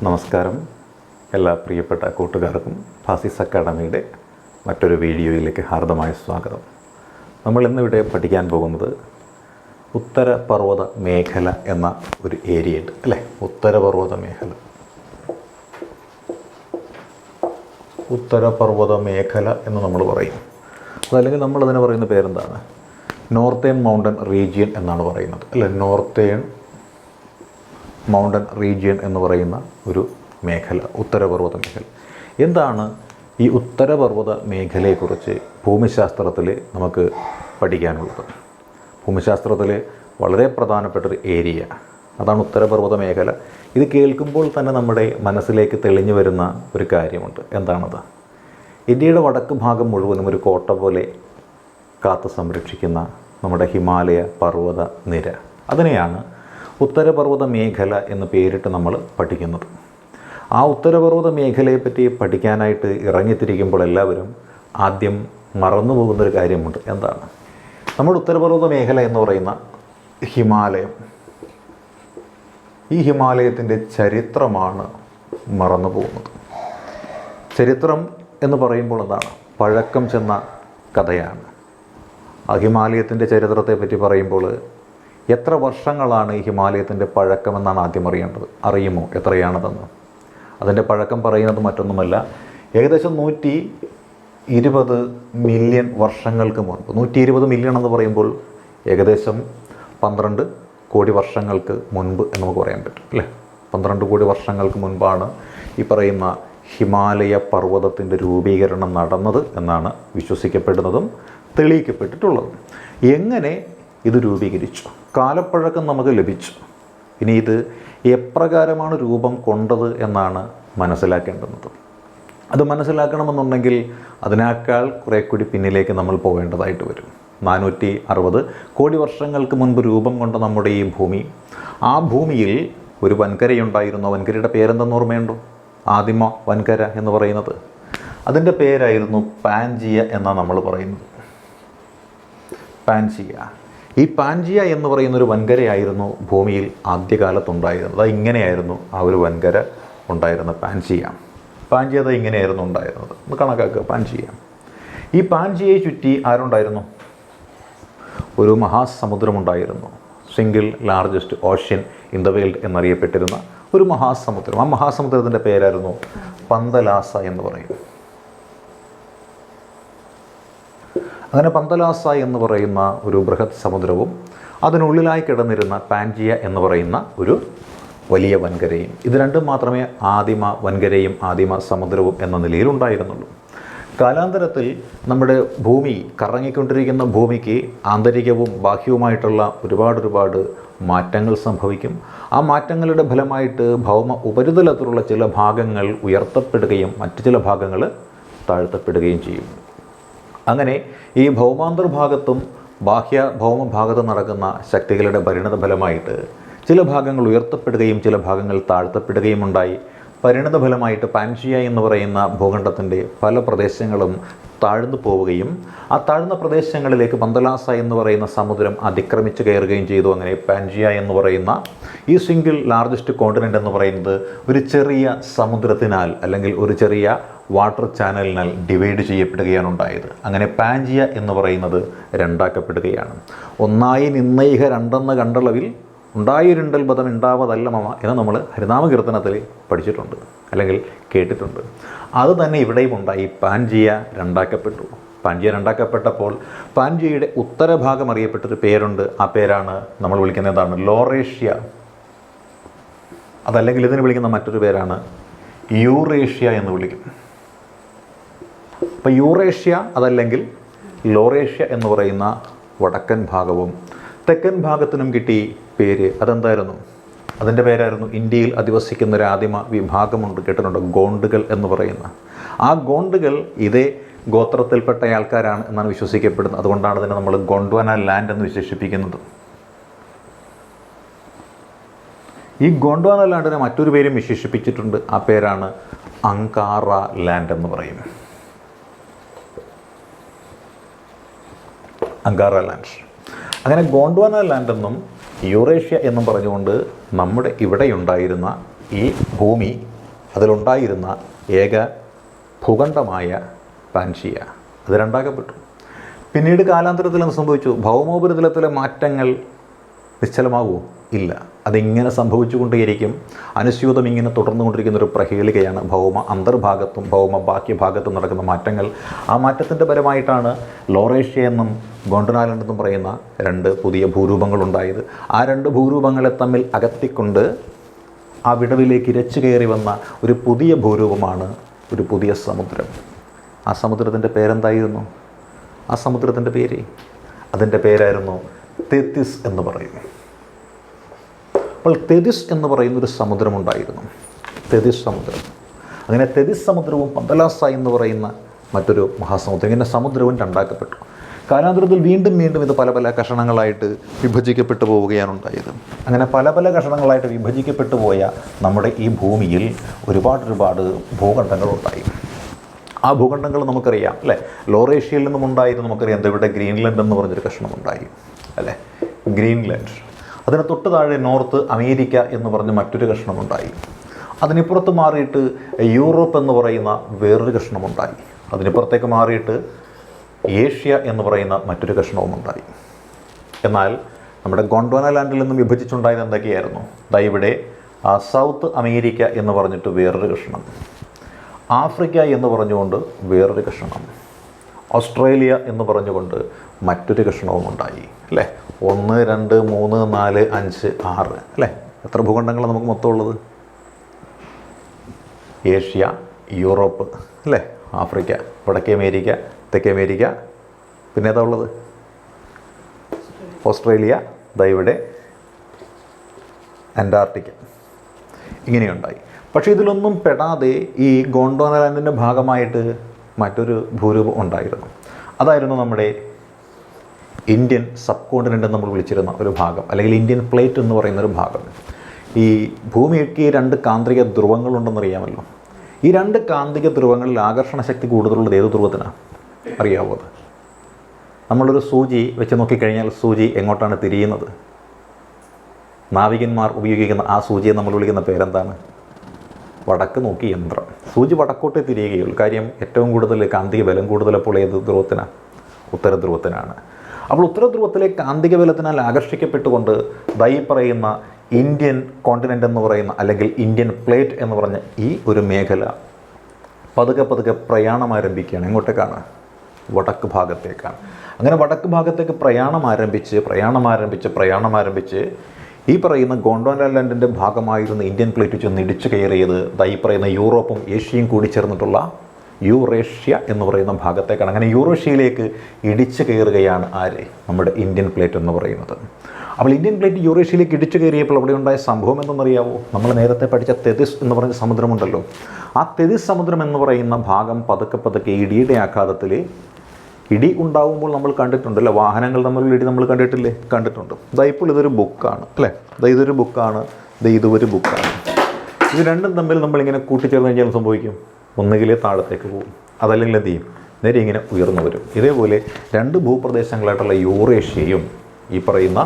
നമസ്കാരം എല്ലാ പ്രിയപ്പെട്ട കൂട്ടുകാർക്കും ഫാസിസ് അക്കാഡമിയുടെ മറ്റൊരു വീഡിയോയിലേക്ക് ഹാർദമായ സ്വാഗതം. നമ്മൾ ഇന്നിവിടെ പഠിക്കാൻ പോകുന്നത് ഉത്തരപർവ്വത മേഖല എന്ന ഒരു ഏരിയ ഉണ്ട് അല്ലേ. ഉത്തരപർവ്വത മേഖല എന്ന് നമ്മൾ പറയും. അതല്ലെങ്കിൽ നമ്മളതിന് പറയുന്ന പേരെന്താണ്? നോർത്തേൺ മൗണ്ടൻ റീജിയൻ എന്നാണ് പറയുന്നത് അല്ലേ. നോർത്തേൺ മൗണ്ടൻ റീജിയൻ എന്ന് പറയുന്ന ഒരു മേഖല, ഉത്തരപർവ്വത മേഖല. എന്താണ് ഈ ഉത്തരപർവ്വത മേഖലയെക്കുറിച്ച് ഭൂമിശാസ്ത്രത്തിൽ നമുക്ക് പഠിക്കാനുള്ളത്? ഭൂമിശാസ്ത്രത്തിൽ വളരെ പ്രധാനപ്പെട്ടൊരു ഏരിയ അതാണ് ഉത്തരപർവ്വത മേഖല. ഇത് കേൾക്കുമ്പോൾ തന്നെ നമ്മുടെ മനസ്സിലേക്ക് തെളിഞ്ഞു വരുന്ന ഒരു കാര്യമുണ്ട്. എന്താണത്? ഇന്ത്യയുടെ വടക്ക് ഭാഗം മുഴുവനും ഒരു കോട്ട പോലെ കാത്തു സംരക്ഷിക്കുന്ന നമ്മുടെ ഹിമാലയ പർവ്വത നിര, അതിനെയാണ് ഉത്തരപർവ്വത മേഖല എന്ന് പേരിട്ട് നമ്മൾ പഠിക്കുന്നത്. ആ ഉത്തരപർവ്വത മേഖലയെപ്പറ്റി പഠിക്കാനായിട്ട് ഇറങ്ങിത്തിരിക്കുമ്പോൾ എല്ലാവരും ആദ്യം മറന്നു പോകുന്നൊരു കാര്യമുണ്ട്. എന്താണ്? നമ്മുടെ ഉത്തരപർവ്വത മേഖല എന്ന് പറയുന്ന ഹിമാലയം, ഈ ഹിമാലയത്തിൻ്റെ ചരിത്രമാണ് മറന്നു പോകുന്നത്. ചരിത്രം എന്ന് പറയുമ്പോൾ എന്താണ്? പഴക്കം ചെന്ന കഥയാണ്. ആ ഹിമാലയത്തിൻ്റെ ചരിത്രത്തെ പറ്റി പറയുമ്പോൾ എത്ര വർഷങ്ങളാണ് ഈ ഹിമാലയത്തിൻ്റെ പഴക്കമെന്നാണ് ആദ്യം അറിയേണ്ടത്. അറിയുമോ എത്രയാണതെന്ന്? അതിൻ്റെ പഴക്കം പറയുന്നത് മറ്റൊന്നുമല്ല, ഏകദേശം 120 മില്യൺ വർഷങ്ങൾക്ക് മുൻപ്. 120 മില്യൺ എന്ന് പറയുമ്പോൾ ഏകദേശം 12 കോടി വർഷങ്ങൾക്ക് മുൻപ് എന്ന് നമുക്ക് പറയാൻ പറ്റും അല്ലേ. 12 കോടി വർഷങ്ങൾക്ക് മുൻപാണ് ഈ പറയുന്ന ഹിമാലയ പർവ്വതത്തിൻ്റെ രൂപീകരണം നടന്നത് എന്നാണ് വിശ്വസിക്കപ്പെടുന്നതും തെളിയിക്കപ്പെട്ടിട്ടുള്ളതും. എങ്ങനെ ഇത് രൂപീകരിച്ചു? കാലപ്പഴക്കം നമുക്ക് ലഭിച്ചു. ഇനി ഇത് എപ്രകാരമാണ് രൂപം കൊണ്ടത് എന്നാണ് മനസ്സിലാക്കേണ്ടുന്നത്. അത് മനസ്സിലാക്കണമെന്നുണ്ടെങ്കിൽ അതിനേക്കാൾ കുറേ കൂടി പിന്നിലേക്ക് നമ്മൾ പോകേണ്ടതായിട്ട് വരും. 460 കോടി വർഷങ്ങൾക്ക് മുൻപ് രൂപം കൊണ്ട നമ്മുടെ ഈ ഭൂമി, ആ ഭൂമിയിൽ ഒരു വൻകരയുണ്ടായിരുന്നു. വൻകരയുടെ പേരെന്തെന്ന് ഓർമ്മയുണ്ടോ? ആദിമ വൻകര എന്ന് പറയുന്നത്. അതിൻ്റെ പേരായിരുന്നു പാൻജിയ എന്നാണ് നമ്മൾ പറയുന്നത്. പാൻജിയ. ഈ പാൻജിയ എന്ന് പറയുന്നൊരു വൻകരയായിരുന്നു ഭൂമിയിൽ ആദ്യകാലത്തുണ്ടായിരുന്നത്. അത് ഇങ്ങനെയായിരുന്നു ആ ഒരു വൻകര ഉണ്ടായിരുന്ന പാൻജിയ. അത് ഇങ്ങനെയായിരുന്നു ഉണ്ടായിരുന്നത്. ഒന്ന് കണക്കാക്കുക. പാൻജിയ. ഈ പാൻജിയയെ ചുറ്റി ആരുണ്ടായിരുന്നു? ഒരു മഹാസമുദ്രമുണ്ടായിരുന്നു. Single largest ocean in the world എന്നറിയപ്പെട്ടിരുന്ന ഒരു മഹാസമുദ്രം. ആ മഹാസമുദ്രത്തിൻ്റെ പേരായിരുന്നു പന്തലാസ എന്ന് പറയും. അങ്ങനെ പന്തലാസ എന്ന് പറയുന്ന ഒരു ബൃഹത് സമുദ്രവും അതിനുള്ളിലായി കിടന്നിരുന്ന പാൻജിയ എന്ന് പറയുന്ന ഒരു വലിയ വൻകരയും, ഇത് രണ്ടും മാത്രമേ ആദിമ വൻകരയും ആദിമ സമുദ്രവും എന്ന നിലയിലുണ്ടായിരുന്നുള്ളൂ. കാലാന്തരത്തിൽ നമ്മുടെ ഭൂമി, കറങ്ങിക്കൊണ്ടിരിക്കുന്ന ഭൂമിക്ക് ആന്തരികവും ബാഹ്യവുമായിട്ടുള്ള ഒരുപാട് മാറ്റങ്ങൾ സംഭവിക്കും. ആ മാറ്റങ്ങളുടെ ഫലമായിട്ട് ഭൗമ ഉപരിതലത്തിലുള്ള ചില ഭാഗങ്ങൾ ഉയർത്തപ്പെടുകയും മറ്റു ചില ഭാഗങ്ങൾ താഴ്ത്തപ്പെടുകയും ചെയ്യും. അങ്ങനെ ഈ ഭൗമാന്തർഭാഗത്തും ബാഹ്യ ഭൗമഭാഗത്തും നടക്കുന്ന ശക്തികളുടെ പരിണത ഫലമായിട്ട് ചില ഭാഗങ്ങൾ ഉയർത്തപ്പെടുകയും ചില ഭാഗങ്ങൾ താഴ്ത്തപ്പെടുകയും ഉണ്ടായി. പരിണത ഫലമായിട്ട് പാൻജിയ എന്ന് പറയുന്ന ഭൂഖണ്ഡത്തിൻ്റെ പല പ്രദേശങ്ങളും താഴ്ന്നു പോവുകയും ആ താഴ്ന്ന പ്രദേശങ്ങളിലേക്ക് പന്തലാസ എന്ന് പറയുന്ന സമുദ്രം അതിക്രമിച്ച് കയറുകയും ചെയ്തു. അങ്ങനെ പാൻജിയ എന്ന് പറയുന്ന ഈ സിംഗിൾ ലാർജസ്റ്റ് കോണ്ടിനെൻ്റ് എന്ന് പറയുന്നത് ഒരു ചെറിയ സമുദ്രത്തിനാൽ അല്ലെങ്കിൽ ഒരു ചെറിയ വാട്ടർ ചാനലിനാൽ ഡിവൈഡ് ചെയ്യപ്പെടുകയാണ് ഉണ്ടായത്. അങ്ങനെ പാൻജിയ എന്ന് പറയുന്നത് രണ്ടാക്കപ്പെടുകയാണ്. ഒന്നായി നിന്നൈഹ രണ്ടെന്ന കണ്ടളവിൽ ഉണ്ടായിരുണ്ടൽ ബദം ഉണ്ടാവതല്ല മമ എന്ന് നമ്മൾ ഹരിനാമകീർത്തനത്തിൽ പഠിച്ചിട്ടുണ്ട് അല്ലെങ്കിൽ കേട്ടിട്ടുണ്ട്. അത് തന്നെ ഇവിടെയും ഉണ്ടായി. പാൻജിയ രണ്ടാക്കപ്പെട്ടു. പാൻജിയ രണ്ടാക്കപ്പെട്ടപ്പോൾ പാൻജിയയുടെ ഉത്തരഭാഗം അറിയപ്പെട്ടൊരു പേരുണ്ട്. ആ പേരാണ് നമ്മൾ വിളിക്കുന്നത് എന്താണ്? ലോറേഷ്യ. അതല്ലെങ്കിൽ ഇതിന് വിളിക്കുന്ന മറ്റൊരു പേരാണ് യൂറേഷ്യ എന്ന് വിളിക്കും. അപ്പോൾ യൂറേഷ്യ അതല്ലെങ്കിൽ ലോറേഷ്യ എന്ന് പറയുന്ന വടക്കൻ ഭാഗവും തെക്കൻ ഭാഗത്തിനും കിട്ടി പേര്. അതെന്തായിരുന്നു? അതിൻ്റെ പേരായിരുന്നു, ഇന്ത്യയിൽ അധിവസിക്കുന്ന ഒരു ആദിമ വിഭാഗമുണ്ട്, കേട്ടിട്ടുണ്ട്, ഗോണ്ടുകൾ എന്ന് പറയുന്ന. ആ ഗോണ്ടുകൾ ഇതേ ഗോത്രത്തിൽപ്പെട്ട ആൾക്കാരാണ് എന്നാണ് വിശ്വസിക്കപ്പെടുന്നത്. അതുകൊണ്ടാണ് അതിനെ നമ്മൾ ഗോണ്ട്വാന ലാൻഡ് എന്ന് വിശേഷിപ്പിക്കുന്നത്. ഈ ഗോണ്ട്വാന ലാൻഡിനെ മറ്റൊരു പേരും വിശേഷിപ്പിച്ചിട്ടുണ്ട്. ആ പേരാണ് അങ്കാറ ലാൻഡ് എന്ന് പറയും. Ankara land. അങ്ങനെ ഗോണ്ട്വാന ലാൻഡ് എന്നും യൂറേഷ്യ എന്നും പറഞ്ഞുകൊണ്ട് നമ്മുടെ ഇവിടെയുണ്ടായിരുന്ന ഈ ഭൂമി അതിലുണ്ടായിരുന്ന ഏക ഭൂഖണ്ഡമായ പാൻജിയ അത് രണ്ടാക്കപ്പെട്ടു. പിന്നീട് കാലാന്തരത്തിൽ എന്ത് സംഭവിച്ചു? ഭൗമോപരിതലത്തിലെ മാറ്റങ്ങൾ നിശ്ചലമാകുമോ? ഇല്ല. അതിങ്ങനെ സംഭവിച്ചുകൊണ്ടേയിരിക്കും. അനുസ്യൂതം ഇങ്ങനെ തുടർന്നുകൊണ്ടിരിക്കുന്ന ഒരു പ്രഹേളികയാണ് ഭൗമ അന്തർഭാഗത്തും ഭൗമ ബാഹ്യഭാഗത്തും നടക്കുന്ന മാറ്റങ്ങൾ. ആ മാറ്റത്തിൻ്റെ പരമായിട്ടാണ് ലോറേഷ്യ എന്നും ഗോണ്ടനാലൻഡ് എന്നും പറയുന്ന രണ്ട് പുതിയ ഭൂരൂപങ്ങളുണ്ടായത്. ആ രണ്ട് ഭൂരൂപങ്ങളെ തമ്മിൽ അകത്തിക്കൊണ്ട് ആ വിടവിലേക്ക് ഇരച്ചു കയറി വന്ന ഒരു പുതിയ ഭൂരൂപമാണ് ഒരു പുതിയ സമുദ്രം. ആ സമുദ്രത്തിൻ്റെ പേരെന്തായിരുന്നു? ആ സമുദ്രത്തിൻ്റെ പേര് അതിൻ്റെ പേരായിരുന്നു തെത്തിസ് എന്ന് പറയും. അപ്പോൾ തെതിസ് എന്ന് പറയുന്നൊരു സമുദ്രമുണ്ടായിരുന്നു, തെതിസ് സമുദ്രം. അങ്ങനെ തെതിസ് സമുദ്രവും പന്തലാസായി എന്ന് പറയുന്ന മറ്റൊരു മഹാസമുദ്രം, ഇങ്ങനെ സമുദ്രവും രണ്ടാക്കപ്പെട്ടു. കാലാന്തരത്തിൽ വീണ്ടും വീണ്ടും ഇത് പല പല കഷണങ്ങളായിട്ട് വിഭജിക്കപ്പെട്ടു പോവുകയാണ് ഉണ്ടായത്. അങ്ങനെ പല പല കഷണങ്ങളായിട്ട് വിഭജിക്കപ്പെട്ടു പോയ നമ്മുടെ ഈ ഭൂമിയിൽ ഒരുപാട് ഭൂഖണ്ഡങ്ങളുണ്ടായി. ആ ഭൂഖണ്ഡങ്ങൾ നമുക്കറിയാം അല്ലേ. ലോറേഷ്യയിൽ നിന്നും ഉണ്ടായിരുന്നു നമുക്കറിയാം. ഇവിടെ ഗ്രീൻലൻഡ് എന്ന് പറഞ്ഞൊരു കഷ്ണമുണ്ടായി അല്ലേ, ഗ്രീൻലൻഡ്. അതിന് തൊട്ട് താഴെ നോർത്ത് അമേരിക്ക എന്ന് പറഞ്ഞ് മറ്റൊരു കഷ്ണമുണ്ടായി. അതിനിപ്പുറത്ത് മാറിയിട്ട് യൂറോപ്പ് എന്ന് പറയുന്ന വേറൊരു കഷ്ണമുണ്ടായി. അതിനിപ്പുറത്തേക്ക് മാറിയിട്ട് ഏഷ്യ എന്ന് പറയുന്ന മറ്റൊരു കഷ്ണവുമുണ്ടായി. എന്നാൽ നമ്മുടെ ഗോണ്ട്വാനാലാൻഡിൽ നിന്നും വിഭജിച്ചുണ്ടായത് എന്തൊക്കെയായിരുന്നു? ഇവിടെ സൗത്ത് അമേരിക്ക എന്ന് പറഞ്ഞിട്ട് വേറൊരു കഷ്ണം, ആഫ്രിക്ക എന്ന് പറഞ്ഞുകൊണ്ട് വേറൊരു കഷ്ണം, ഓസ്ട്രേലിയ എന്ന് പറഞ്ഞുകൊണ്ട് മറ്റൊരു കഷ്ണവും ഉണ്ടായി അല്ലേ. 1 2 3 4 5 6 അല്ലേ. എത്ര ഭൂഖണ്ഡങ്ങളാണ് നമുക്ക് മൊത്തം ഉള്ളത്? ഏഷ്യ, യൂറോപ്പ് അല്ലേ, ആഫ്രിക്ക, വടക്കേ അമേരിക്ക, തെക്കേ അമേരിക്ക, പിന്നെ ഏതാ ഉള്ളത്? ഓസ്ട്രേലിയ, ഇവിടെ അന്റാർട്ടിക്ക, ഇങ്ങനെയുണ്ടായി. പക്ഷേ ഇതിലൊന്നും പെടാതെ ഈ ഗോണ്ട്വാനാലാൻഡിൻ്റെ ഭാഗമായിട്ട് മറ്റൊരു ഭൂരൂപം ഉണ്ടായിരുന്നു. അതായിരുന്നു നമ്മുടെ ഇന്ത്യൻ സബ് കോണ്ടിനെൻ്റ് നമ്മൾ വിളിച്ചിരുന്ന ഒരു ഭാഗം, അല്ലെങ്കിൽ ഇന്ത്യൻ പ്ലേറ്റ് എന്ന് പറയുന്നൊരു ഭാഗം. ഈ ഭൂമിക്ക് 2 കാന്തിക ധ്രുവങ്ങളുണ്ടെന്നറിയാമല്ലോ. ഈ 2 കാന്തിക ധ്രുവങ്ങളിൽ ആകർഷണ ശക്തി കൂടുതലുള്ളത് ഏത് ധ്രുവത്തിനാണ് അറിയാവോ? അത് നമ്മളൊരു സൂചി വെച്ച് നോക്കിക്കഴിഞ്ഞാൽ സൂചി എങ്ങോട്ടാണ് തിരിയുന്നത്? നാവികന്മാർ ഉപയോഗിക്കുന്ന ആ സൂചിയെ നമ്മൾ വിളിക്കുന്ന പേരെന്താണ്? വടക്ക് നോക്കി യന്ത്രം. സൂചി വടക്കോട്ടേ തിരിയുകയുള്ളൂ. കാര്യം ഏറ്റവും കൂടുതൽ കാന്തിക ബലം കൂടുതലപ്പോൾ ഏത് ധ്രുവത്തിനാണ്? ഉത്തര ധ്രുവത്തിനാണ്. അപ്പോൾ ഉത്തര ധ്രുവത്തിലെ കാന്തിക ബലത്തിനാൽ ആകർഷിക്കപ്പെട്ടുകൊണ്ട് ഈ പറയുന്ന ഇന്ത്യൻ കോണ്ടിനെൻ്റ് എന്ന് പറയുന്ന അല്ലെങ്കിൽ ഇന്ത്യൻ പ്ലേറ്റ് എന്ന് പറഞ്ഞ ഈ ഒരു മേഖല പതുക്കെ പ്രയാണം ആരംഭിക്കുകയാണ്. എങ്ങോട്ടേക്കാണ്? വടക്ക് ഭാഗത്തേക്കാണ്. അങ്ങനെ വടക്ക് ഭാഗത്തേക്ക് പ്രയാണം ആരംഭിച്ച് ഈ പറയുന്ന ഗോണ്ട്വാനാലാൻഡിൻ്റെ ഭാഗമായിരുന്ന ഇന്ത്യൻ പ്ലേറ്റ് ചെന്ന് ഇടിച്ചു കയറിയത് ഈ പറയുന്ന യൂറോപ്പും ഏഷ്യയും കൂടി ചേർന്നിട്ടുള്ള യൂറേഷ്യ എന്ന് പറയുന്ന ഭാഗത്തേക്കാണ്. അങ്ങനെ യൂറേഷ്യയിലേക്ക് ഇടിച്ചു കയറുകയാണ് ആര്? നമ്മുടെ ഇന്ത്യൻ പ്ലേറ്റ് എന്ന് പറയുന്നത്. അപ്പോൾ ഇന്ത്യൻ പ്ലേറ്റ് യൂറേഷ്യയിലേക്ക് ഇടിച്ചു കയറിയപ്പോൾ അവിടെ ഉണ്ടായ സംഭവം എന്തെന്നറിയാവോ? നമ്മൾ നേരത്തെ പഠിച്ച തെതിസ് എന്ന് പറഞ്ഞ സമുദ്രമുണ്ടല്ലോ, ആ തെതിസ് സമുദ്രം എന്ന് പറയുന്ന ഭാഗം പതുക്കെ ഇടിയുടെ ആഘാതത്തിൽ ഇടി ഉണ്ടാകുമ്പോൾ നമ്മൾ കണ്ടിട്ടുണ്ടല്ലോ, വാഹനങ്ങൾ തമ്മിലുള്ള ഇടി നമ്മൾ കണ്ടിട്ടില്ലേ? കണ്ടിട്ടുണ്ട്. ഇപ്പോൾ ഇതൊരു ബുക്കാണ് അല്ലേ, ഇതൊരു ബുക്കാണ്, ഇതൊരു ബുക്കാണ്. ഇത് രണ്ടും തമ്മിൽ നമ്മളിങ്ങനെ കൂട്ടിച്ചേർന്ന് കഴിഞ്ഞാൽ സംഭവിക്കും, ഒന്നുകിൽ താഴത്തേക്ക് പോകും, അതല്ലെങ്കിൽ എന്ത് ചെയ്യും? നേരെ ഇങ്ങനെ ഉയർന്നു വരും. ഇതേപോലെ 2 ഭൂപ്രദേശങ്ങളായിട്ടുള്ള യൂറേഷ്യയും ഈ പറയുന്ന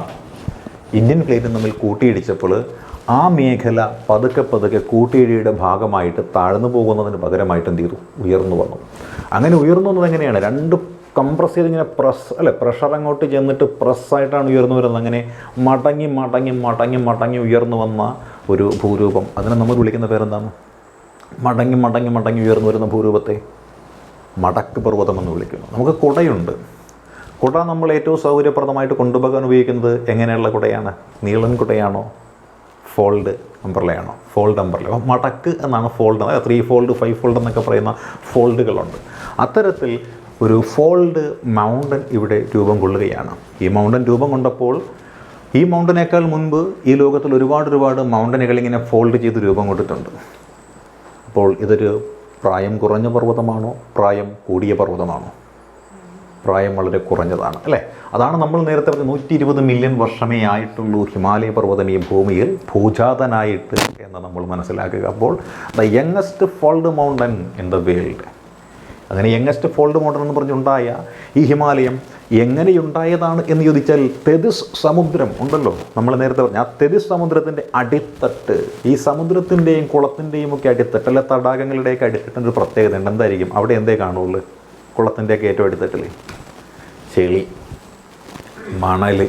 ഇന്ത്യൻ പ്ലേറ്റും തമ്മിൽ കൂട്ടിയിടിച്ചപ്പോൾ ആ മേഖല പതുക്കെ കൂട്ടിയിടിയുടെ ഭാഗമായിട്ട് താഴ്ന്നു പോകുന്നതിന് പകരമായിട്ട് എന്ത് ചെയ്തു? ഉയർന്നു വന്നു. അങ്ങനെ ഉയർന്നു വന്നത് എങ്ങനെയാണ്? 2 കംപ്രസ് ചെയ്ത് ഇങ്ങനെ പ്രഷർ അങ്ങോട്ട് ചെന്നിട്ട് പ്രസ്സായിട്ടാണ് ഉയർന്നു വരുന്നത്. അങ്ങനെ മടങ്ങി ഉയർന്നു വന്ന ഒരു ഭൂരൂപം. അതിനെ നമ്മൾ വിളിക്കുന്ന പേരെന്താണ്? മടങ്ങി ഉയർന്നു വരുന്ന ഭൂരൂപത്തെ മടക്ക് പർവ്വതം എന്ന് വിളിക്കുന്നു. നമുക്ക് കുടയുണ്ട്. കുട നമ്മൾ ഏറ്റവും സൗകര്യപ്രദമായിട്ട് കൊണ്ടുപോകാൻ ഉപയോഗിക്കുന്നത് എങ്ങനെയുള്ള കുടയാണ്? നീളൻ കുടയാണോ? ഫോൾഡ് അംബ്രലയാണോ? Fold umbrella. അപ്പോൾ മടക്ക് എന്നാണ് ഫോൾഡ്. 3 ഫോൾഡ് 5 ഫോൾഡ് എന്നൊക്കെ പറയുന്ന ഫോൾഡുകളുണ്ട്. അത്തരത്തിൽ ഒരു ഫോൾഡ് മൗണ്ടൻ ഇവിടെ രൂപം കൊള്ളുകയാണ്. ഈ മൗണ്ടൻ രൂപം കൊണ്ടപ്പോൾ ഈ മൗണ്ടനേക്കാൾ മുൻപ് ഈ ലോകത്തിൽ ഒരുപാട് മൗണ്ടനുകൾ ഇങ്ങനെ ഫോൾഡ് ചെയ്ത് രൂപം കൊണ്ടിട്ടുണ്ട്. അപ്പോൾ ഇതൊരു പ്രായം കുറഞ്ഞ പർവ്വതമാണോ? പ്രായം കൂടിയ പർവ്വതമാണോ? പ്രായം വളരെ കുറഞ്ഞതാണ് അല്ലേ. അതാണ് നമ്മൾ നേരത്തെ പറഞ്ഞ 120 മില്യൺ വർഷമേ ആയിട്ടുള്ളൂ ഹിമാലയ പർവ്വതം ഈ ഭൂമിയിൽ ഭൂജാതനായിട്ട് എന്ന് നമ്മൾ മനസ്സിലാക്കുക. അപ്പോൾ the youngest fold mountain in the world, അങ്ങനെ യങ്ങസ്റ്റ് ഫോൾഡ് മൗണ്ടൻ എന്ന് പറഞ്ഞുണ്ടായ ഈ ഹിമാലയം എങ്ങനെയുണ്ടായതാണ് എന്ന് ചോദിച്ചാൽ തെതിസ് സമുദ്രം ഉണ്ടല്ലോ, നമ്മൾ നേരത്തെ പറഞ്ഞ ആ തെതിസ് സമുദ്രത്തിൻ്റെ അടിത്തട്ട്, ഈ സമുദ്രത്തിൻ്റെയും കുളത്തിൻ്റെയും ഒക്കെ അടിത്തട്ട്, അല്ല തടാകങ്ങളുടെയൊക്കെ അടിത്തട്ടിൻ്റെ ഒരു പ്രത്യേകത ഉണ്ട്. എന്തായിരിക്കും അവിടെ എന്തേ കാണുള്ളൂ? കുളത്തിൻ്റെയൊക്കെ ഏറ്റവും അടിത്തട്ടിൽ ചെളി, മണൽ,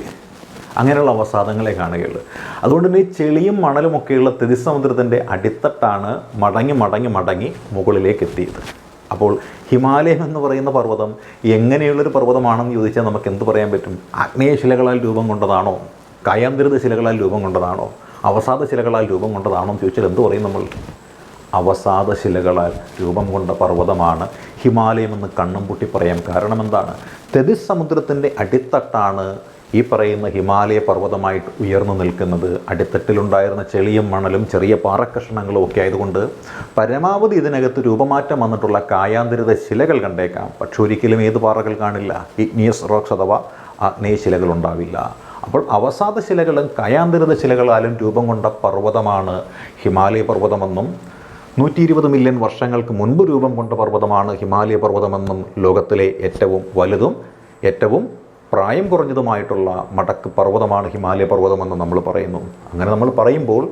അങ്ങനെയുള്ള അവസാദങ്ങളെ കാണുകയുള്ളൂ. അതുകൊണ്ട് തന്നെ ഈ ചെളിയും മണലുമൊക്കെയുള്ള തെതിസ് സമുദ്രത്തിൻ്റെ അടിത്തട്ടാണ് മടങ്ങി മടങ്ങി മടങ്ങി മുകളിലേക്ക് എത്തിയത്. അപ്പോൾ ഹിമാലയം എന്ന് പറയുന്ന പർവ്വതം എങ്ങനെയുള്ളൊരു പർവ്വതമാണെന്ന് ചോദിച്ചാൽ നമുക്ക് എന്ത് പറയാൻ പറ്റും? ആഗ്നേയ ശിലകളാൽ രൂപം കൊണ്ടതാണോ? കായാന്തരിത ശിലകളാൽ രൂപം കൊണ്ടതാണോ? അവസാദ ശിലകളാൽ രൂപം കൊണ്ടതാണോ എന്ന് ചോദിച്ചാൽ എന്ത് പറയും നമ്മൾ? അവസാദ ശിലകളാൽ രൂപം കൊണ്ട പർവ്വതമാണ് ഹിമാലയം എന്ന് കണ്ണും പൂട്ടി പറയാം. കാരണം എന്താണ്? തെതിസ് സമുദ്രത്തിൻ്റെ അടിത്തട്ടാണ് ഈ പറയുന്ന ഹിമാലയ പർവ്വതമായിട്ട് ഉയർന്നു നിൽക്കുന്നത്. അടിത്തട്ടിലുണ്ടായിരുന്ന ചെളിയും മണലും ചെറിയ പാറക്കഷണങ്ങളും ഒക്കെ ആയതുകൊണ്ട് പരമാവധി ഇതിനകത്ത് രൂപമാറ്റം വന്നിട്ടുള്ള കായാന്തരിത ശിലകൾ കണ്ടേക്കാം. പക്ഷെ ഒരിക്കലും ഏത് പാറകൾ കാണില്ല? ഇഗ്നിയസ് റോക്സ് അഥവാ ആഗ്നേയ ശിലകൾ ഉണ്ടാവില്ല. അപ്പോൾ അവസാദ ശിലകളും കായാന്തരിത ശിലകളാലും രൂപം കൊണ്ട പർവ്വതമാണ് ഹിമാലയ പർവ്വതമെന്നും 120 മില്യൺ വർഷങ്ങൾക്ക് മുൻപ് രൂപം കൊണ്ട പർവ്വതമാണ് ഹിമാലയ പർവ്വതമെന്നും ലോകത്തിലെ ഏറ്റവും വലുതും ഏറ്റവും പ്രായം കുറഞ്ഞതുമായിട്ടുള്ള മടക്ക് പർവ്വതമാണ് ഹിമാലയ പർവ്വതമെന്ന് നമ്മൾ പറയുന്നു. അങ്ങനെ നമ്മൾ പറയുമ്പോൾ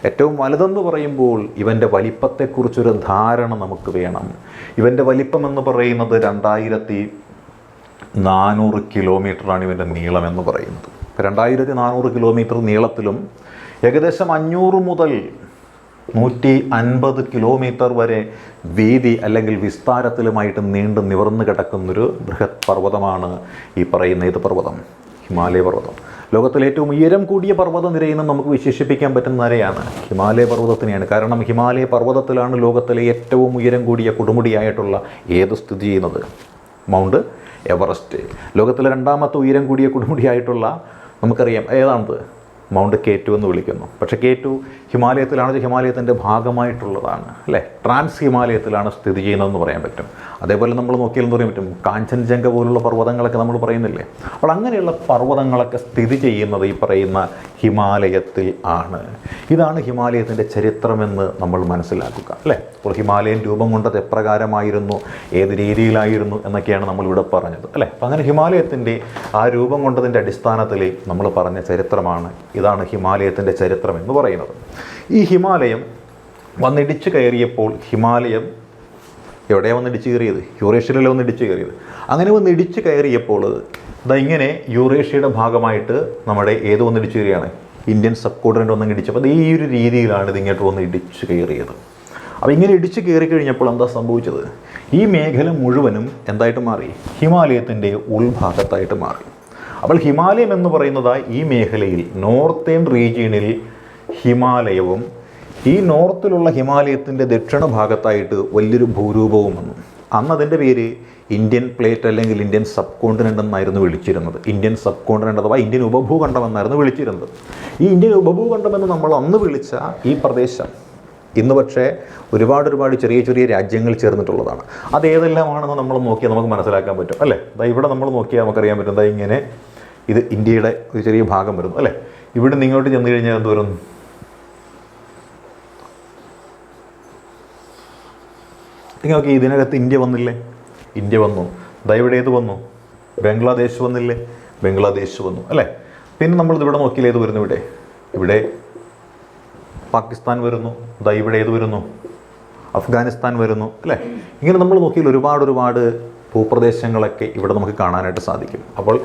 ഏറ്റവും വലുതെന്ന് പറയുമ്പോൾ ഇവൻ്റെ വലിപ്പത്തെക്കുറിച്ചൊരു ധാരണ നമുക്ക് വേണം. ഇവൻ്റെ വലിപ്പം എന്ന് പറയുന്നത് 2400 കിലോമീറ്ററാണ് ഇവൻ്റെ നീളം എന്ന് പറയുന്നത്. 2400 കിലോമീറ്റർ നീളത്തിലും ഏകദേശം 500 മുതൽ 150 കിലോമീറ്റർ വരെ വീതി അല്ലെങ്കിൽ വിസ്താരത്തിലുമായിട്ട് നീണ്ടു നിവർന്നു കിടക്കുന്നൊരു ബൃഹത് പർവ്വതമാണ് ഈ പറയുന്ന ഇത് പർവ്വതം, ഹിമാലയ പർവ്വതം. ലോകത്തിലെ ഏറ്റവും ഉയരം കൂടിയ പർവ്വത നിരയെന്ന് നമുക്ക് വിശേഷിപ്പിക്കാൻ പറ്റുന്ന നിരയാണ് ഹിമാലയ പർവ്വതത്തിനെയാണ്. കാരണം ഹിമാലയ പർവ്വതത്തിലാണ് ലോകത്തിലെ ഏറ്റവും ഉയരം കൂടിയ കൊടുമുടിയായിട്ടുള്ള ഏത് സ്ഥിതി ചെയ്യുന്നത്? Mount Everest. ലോകത്തിലെ രണ്ടാമത്തെ ഉയരം കൂടിയ കൊടുമുടിയായിട്ടുള്ള നമുക്കറിയാം ഏതാണത്? മൗണ്ട് K2 എന്ന് വിളിക്കുന്നു. പക്ഷേ K2 ഹിമാലയത്തിലാണ്, ഹിമാലയത്തിൻ്റെ ഭാഗമായിട്ടുള്ളതാണ് അല്ലേ? ട്രാൻസ് ഹിമാലയത്തിലാണ് സ്ഥിതി ചെയ്യുന്നതെന്ന് പറയാൻ പറ്റും. അതേപോലെ നമ്മൾ നോക്കിയാൽ എന്ന് പറയാൻ പറ്റും കാഞ്ചൻജംഗ പോലുള്ള പർവ്വതങ്ങളൊക്കെ നമ്മൾ പറയുന്നില്ലേ? അപ്പോൾ അങ്ങനെയുള്ള പർവ്വതങ്ങളൊക്കെ സ്ഥിതി ചെയ്യുന്നത് ഈ പറയുന്ന ഹിമാലയത്തിൽ ആണ്. ഇതാണ് ഹിമാലയത്തിൻ്റെ ചരിത്രമെന്ന് നമ്മൾ മനസ്സിലാക്കുക അല്ലേ? അപ്പോൾ ഹിമാലയൻ രൂപം കൊണ്ടത് എപ്രകാരമായിരുന്നു, ഏത് രീതിയിലായിരുന്നു എന്നൊക്കെയാണ് നമ്മളിവിടെ പറഞ്ഞത് അല്ലേ? അപ്പം അങ്ങനെ ഹിമാലയത്തിൻ്റെ ആ രൂപം കൊണ്ടതിൻ്റെ അടിസ്ഥാനത്തിൽ നമ്മൾ പറഞ്ഞ ചരിത്രമാണ്. ഇതാണ് ഹിമാലയത്തിൻ്റെ ചരിത്രം എന്ന് പറയുന്നത്. ഈ ഹിമാലയം വന്നിടിച്ചു കയറിയപ്പോൾ ഹിമാലയം എവിടെയാണ് വന്നിടിച്ച് കയറിയത്? യൂറേഷ്യയിലല്ലേ വന്നിടിച്ച് കയറിയത്. അങ്ങനെ വന്നിടിച്ച് കയറിയപ്പോൾ ഇങ്ങനെ യൂറേഷ്യയുടെ ഭാഗമായിട്ട് നമ്മുടെ ഏത് വന്നിടിച്ച് കയറിയാണ്? ഇന്ത്യൻ സബ് കോണ്ടിനെൻ്റ് വന്ന് ഇടിച്ചപ്പോൾ ഈ ഒരു രീതിയിലാണ് ഇത് ഇങ്ങോട്ട് വന്ന് ഇടിച്ച് കയറിയത്. അപ്പോൾ ഇങ്ങനെ ഇടിച്ച് കയറി കഴിഞ്ഞപ്പോൾ എന്താ സംഭവിച്ചത്? ഈ മേഖല മുഴുവനും എന്തായിട്ട് മാറി? ഹിമാലയത്തിൻ്റെ ഉൾഭാഗത്തായിട്ട് മാറി. അപ്പോൾ ഹിമാലയം എന്ന് പറയുന്നത് ഈ മേഖലയിൽ നോർത്തേൺ റീജിയണിൽ ഹിമാലയവും ഈ നോർത്തിലുള്ള ഹിമാലയത്തിൻ്റെ ദക്ഷിണ ഭാഗത്തായിട്ട് വലിയൊരു ഭൂരൂപവും വന്നു. അന്ന് അതിൻ്റെ പേര് ഇന്ത്യൻ പ്ലേറ്റ് അല്ലെങ്കിൽ ഇന്ത്യൻ സബ് കോണ്ടിനെൻ്റ് എന്നായിരുന്നു വിളിച്ചിരുന്നത്. ഇന്ത്യൻ സബ് കോണ്ടിനെൻ്റ് അഥവാ ഇന്ത്യൻ ഉപഭൂഖണ്ഡം എന്നായിരുന്നു വിളിച്ചിരുന്നത്. ഈ ഇന്ത്യൻ ഉപഭൂഖണ്ഡം എന്ന് നമ്മൾ അന്ന് വിളിച്ച ഈ പ്രദേശം ഇന്ന് പക്ഷേ ഒരുപാട് ചെറിയ ചെറിയ രാജ്യങ്ങൾ ചേർന്നിട്ടുള്ളതാണ്. അതേതെല്ലാമാണെന്ന് നമ്മൾ നോക്കിയാൽ നമുക്ക് മനസ്സിലാക്കാൻ പറ്റും അല്ലേ? ഇവിടെ നമ്മൾ നോക്കിയാൽ നമുക്കറിയാൻ പറ്റും. ഇങ്ങനെ ഇത് ഇന്ത്യയുടെ ഒരു ചെറിയ ഭാഗം വരുന്നു അല്ലേ? ഇവിടെ നിന്ന് ഇങ്ങോട്ട് ചെന്ന് കഴിഞ്ഞാൽ എന്ത് വരും? നിങ്ങൾക്ക് ഇതിനകത്ത് ഇന്ത്യ വന്നില്ലേ? ഇന്ത്യ വന്നു. ഇവിടെ ഏത് വന്നു? ബംഗ്ലാദേശ് വന്നില്ലേ? ബംഗ്ലാദേശ് വന്നു അല്ലേ? പിന്നെ നമ്മളിതിവിടെ നോക്കിയാൽ ഏത് വരുന്നു? ഇവിടെ പാകിസ്ഥാൻ വരുന്നു. ഇവിടെ ഏത് വരുന്നു? അഫ്ഗാനിസ്ഥാൻ വരുന്നു അല്ലേ? ഇങ്ങനെ നമ്മൾ നോക്കിയാൽ ഒരുപാട് ഭൂപ്രദേശങ്ങളൊക്കെ ഇവിടെ നമുക്ക് കാണാനായിട്ട് സാധിക്കും. അപ്പോൾ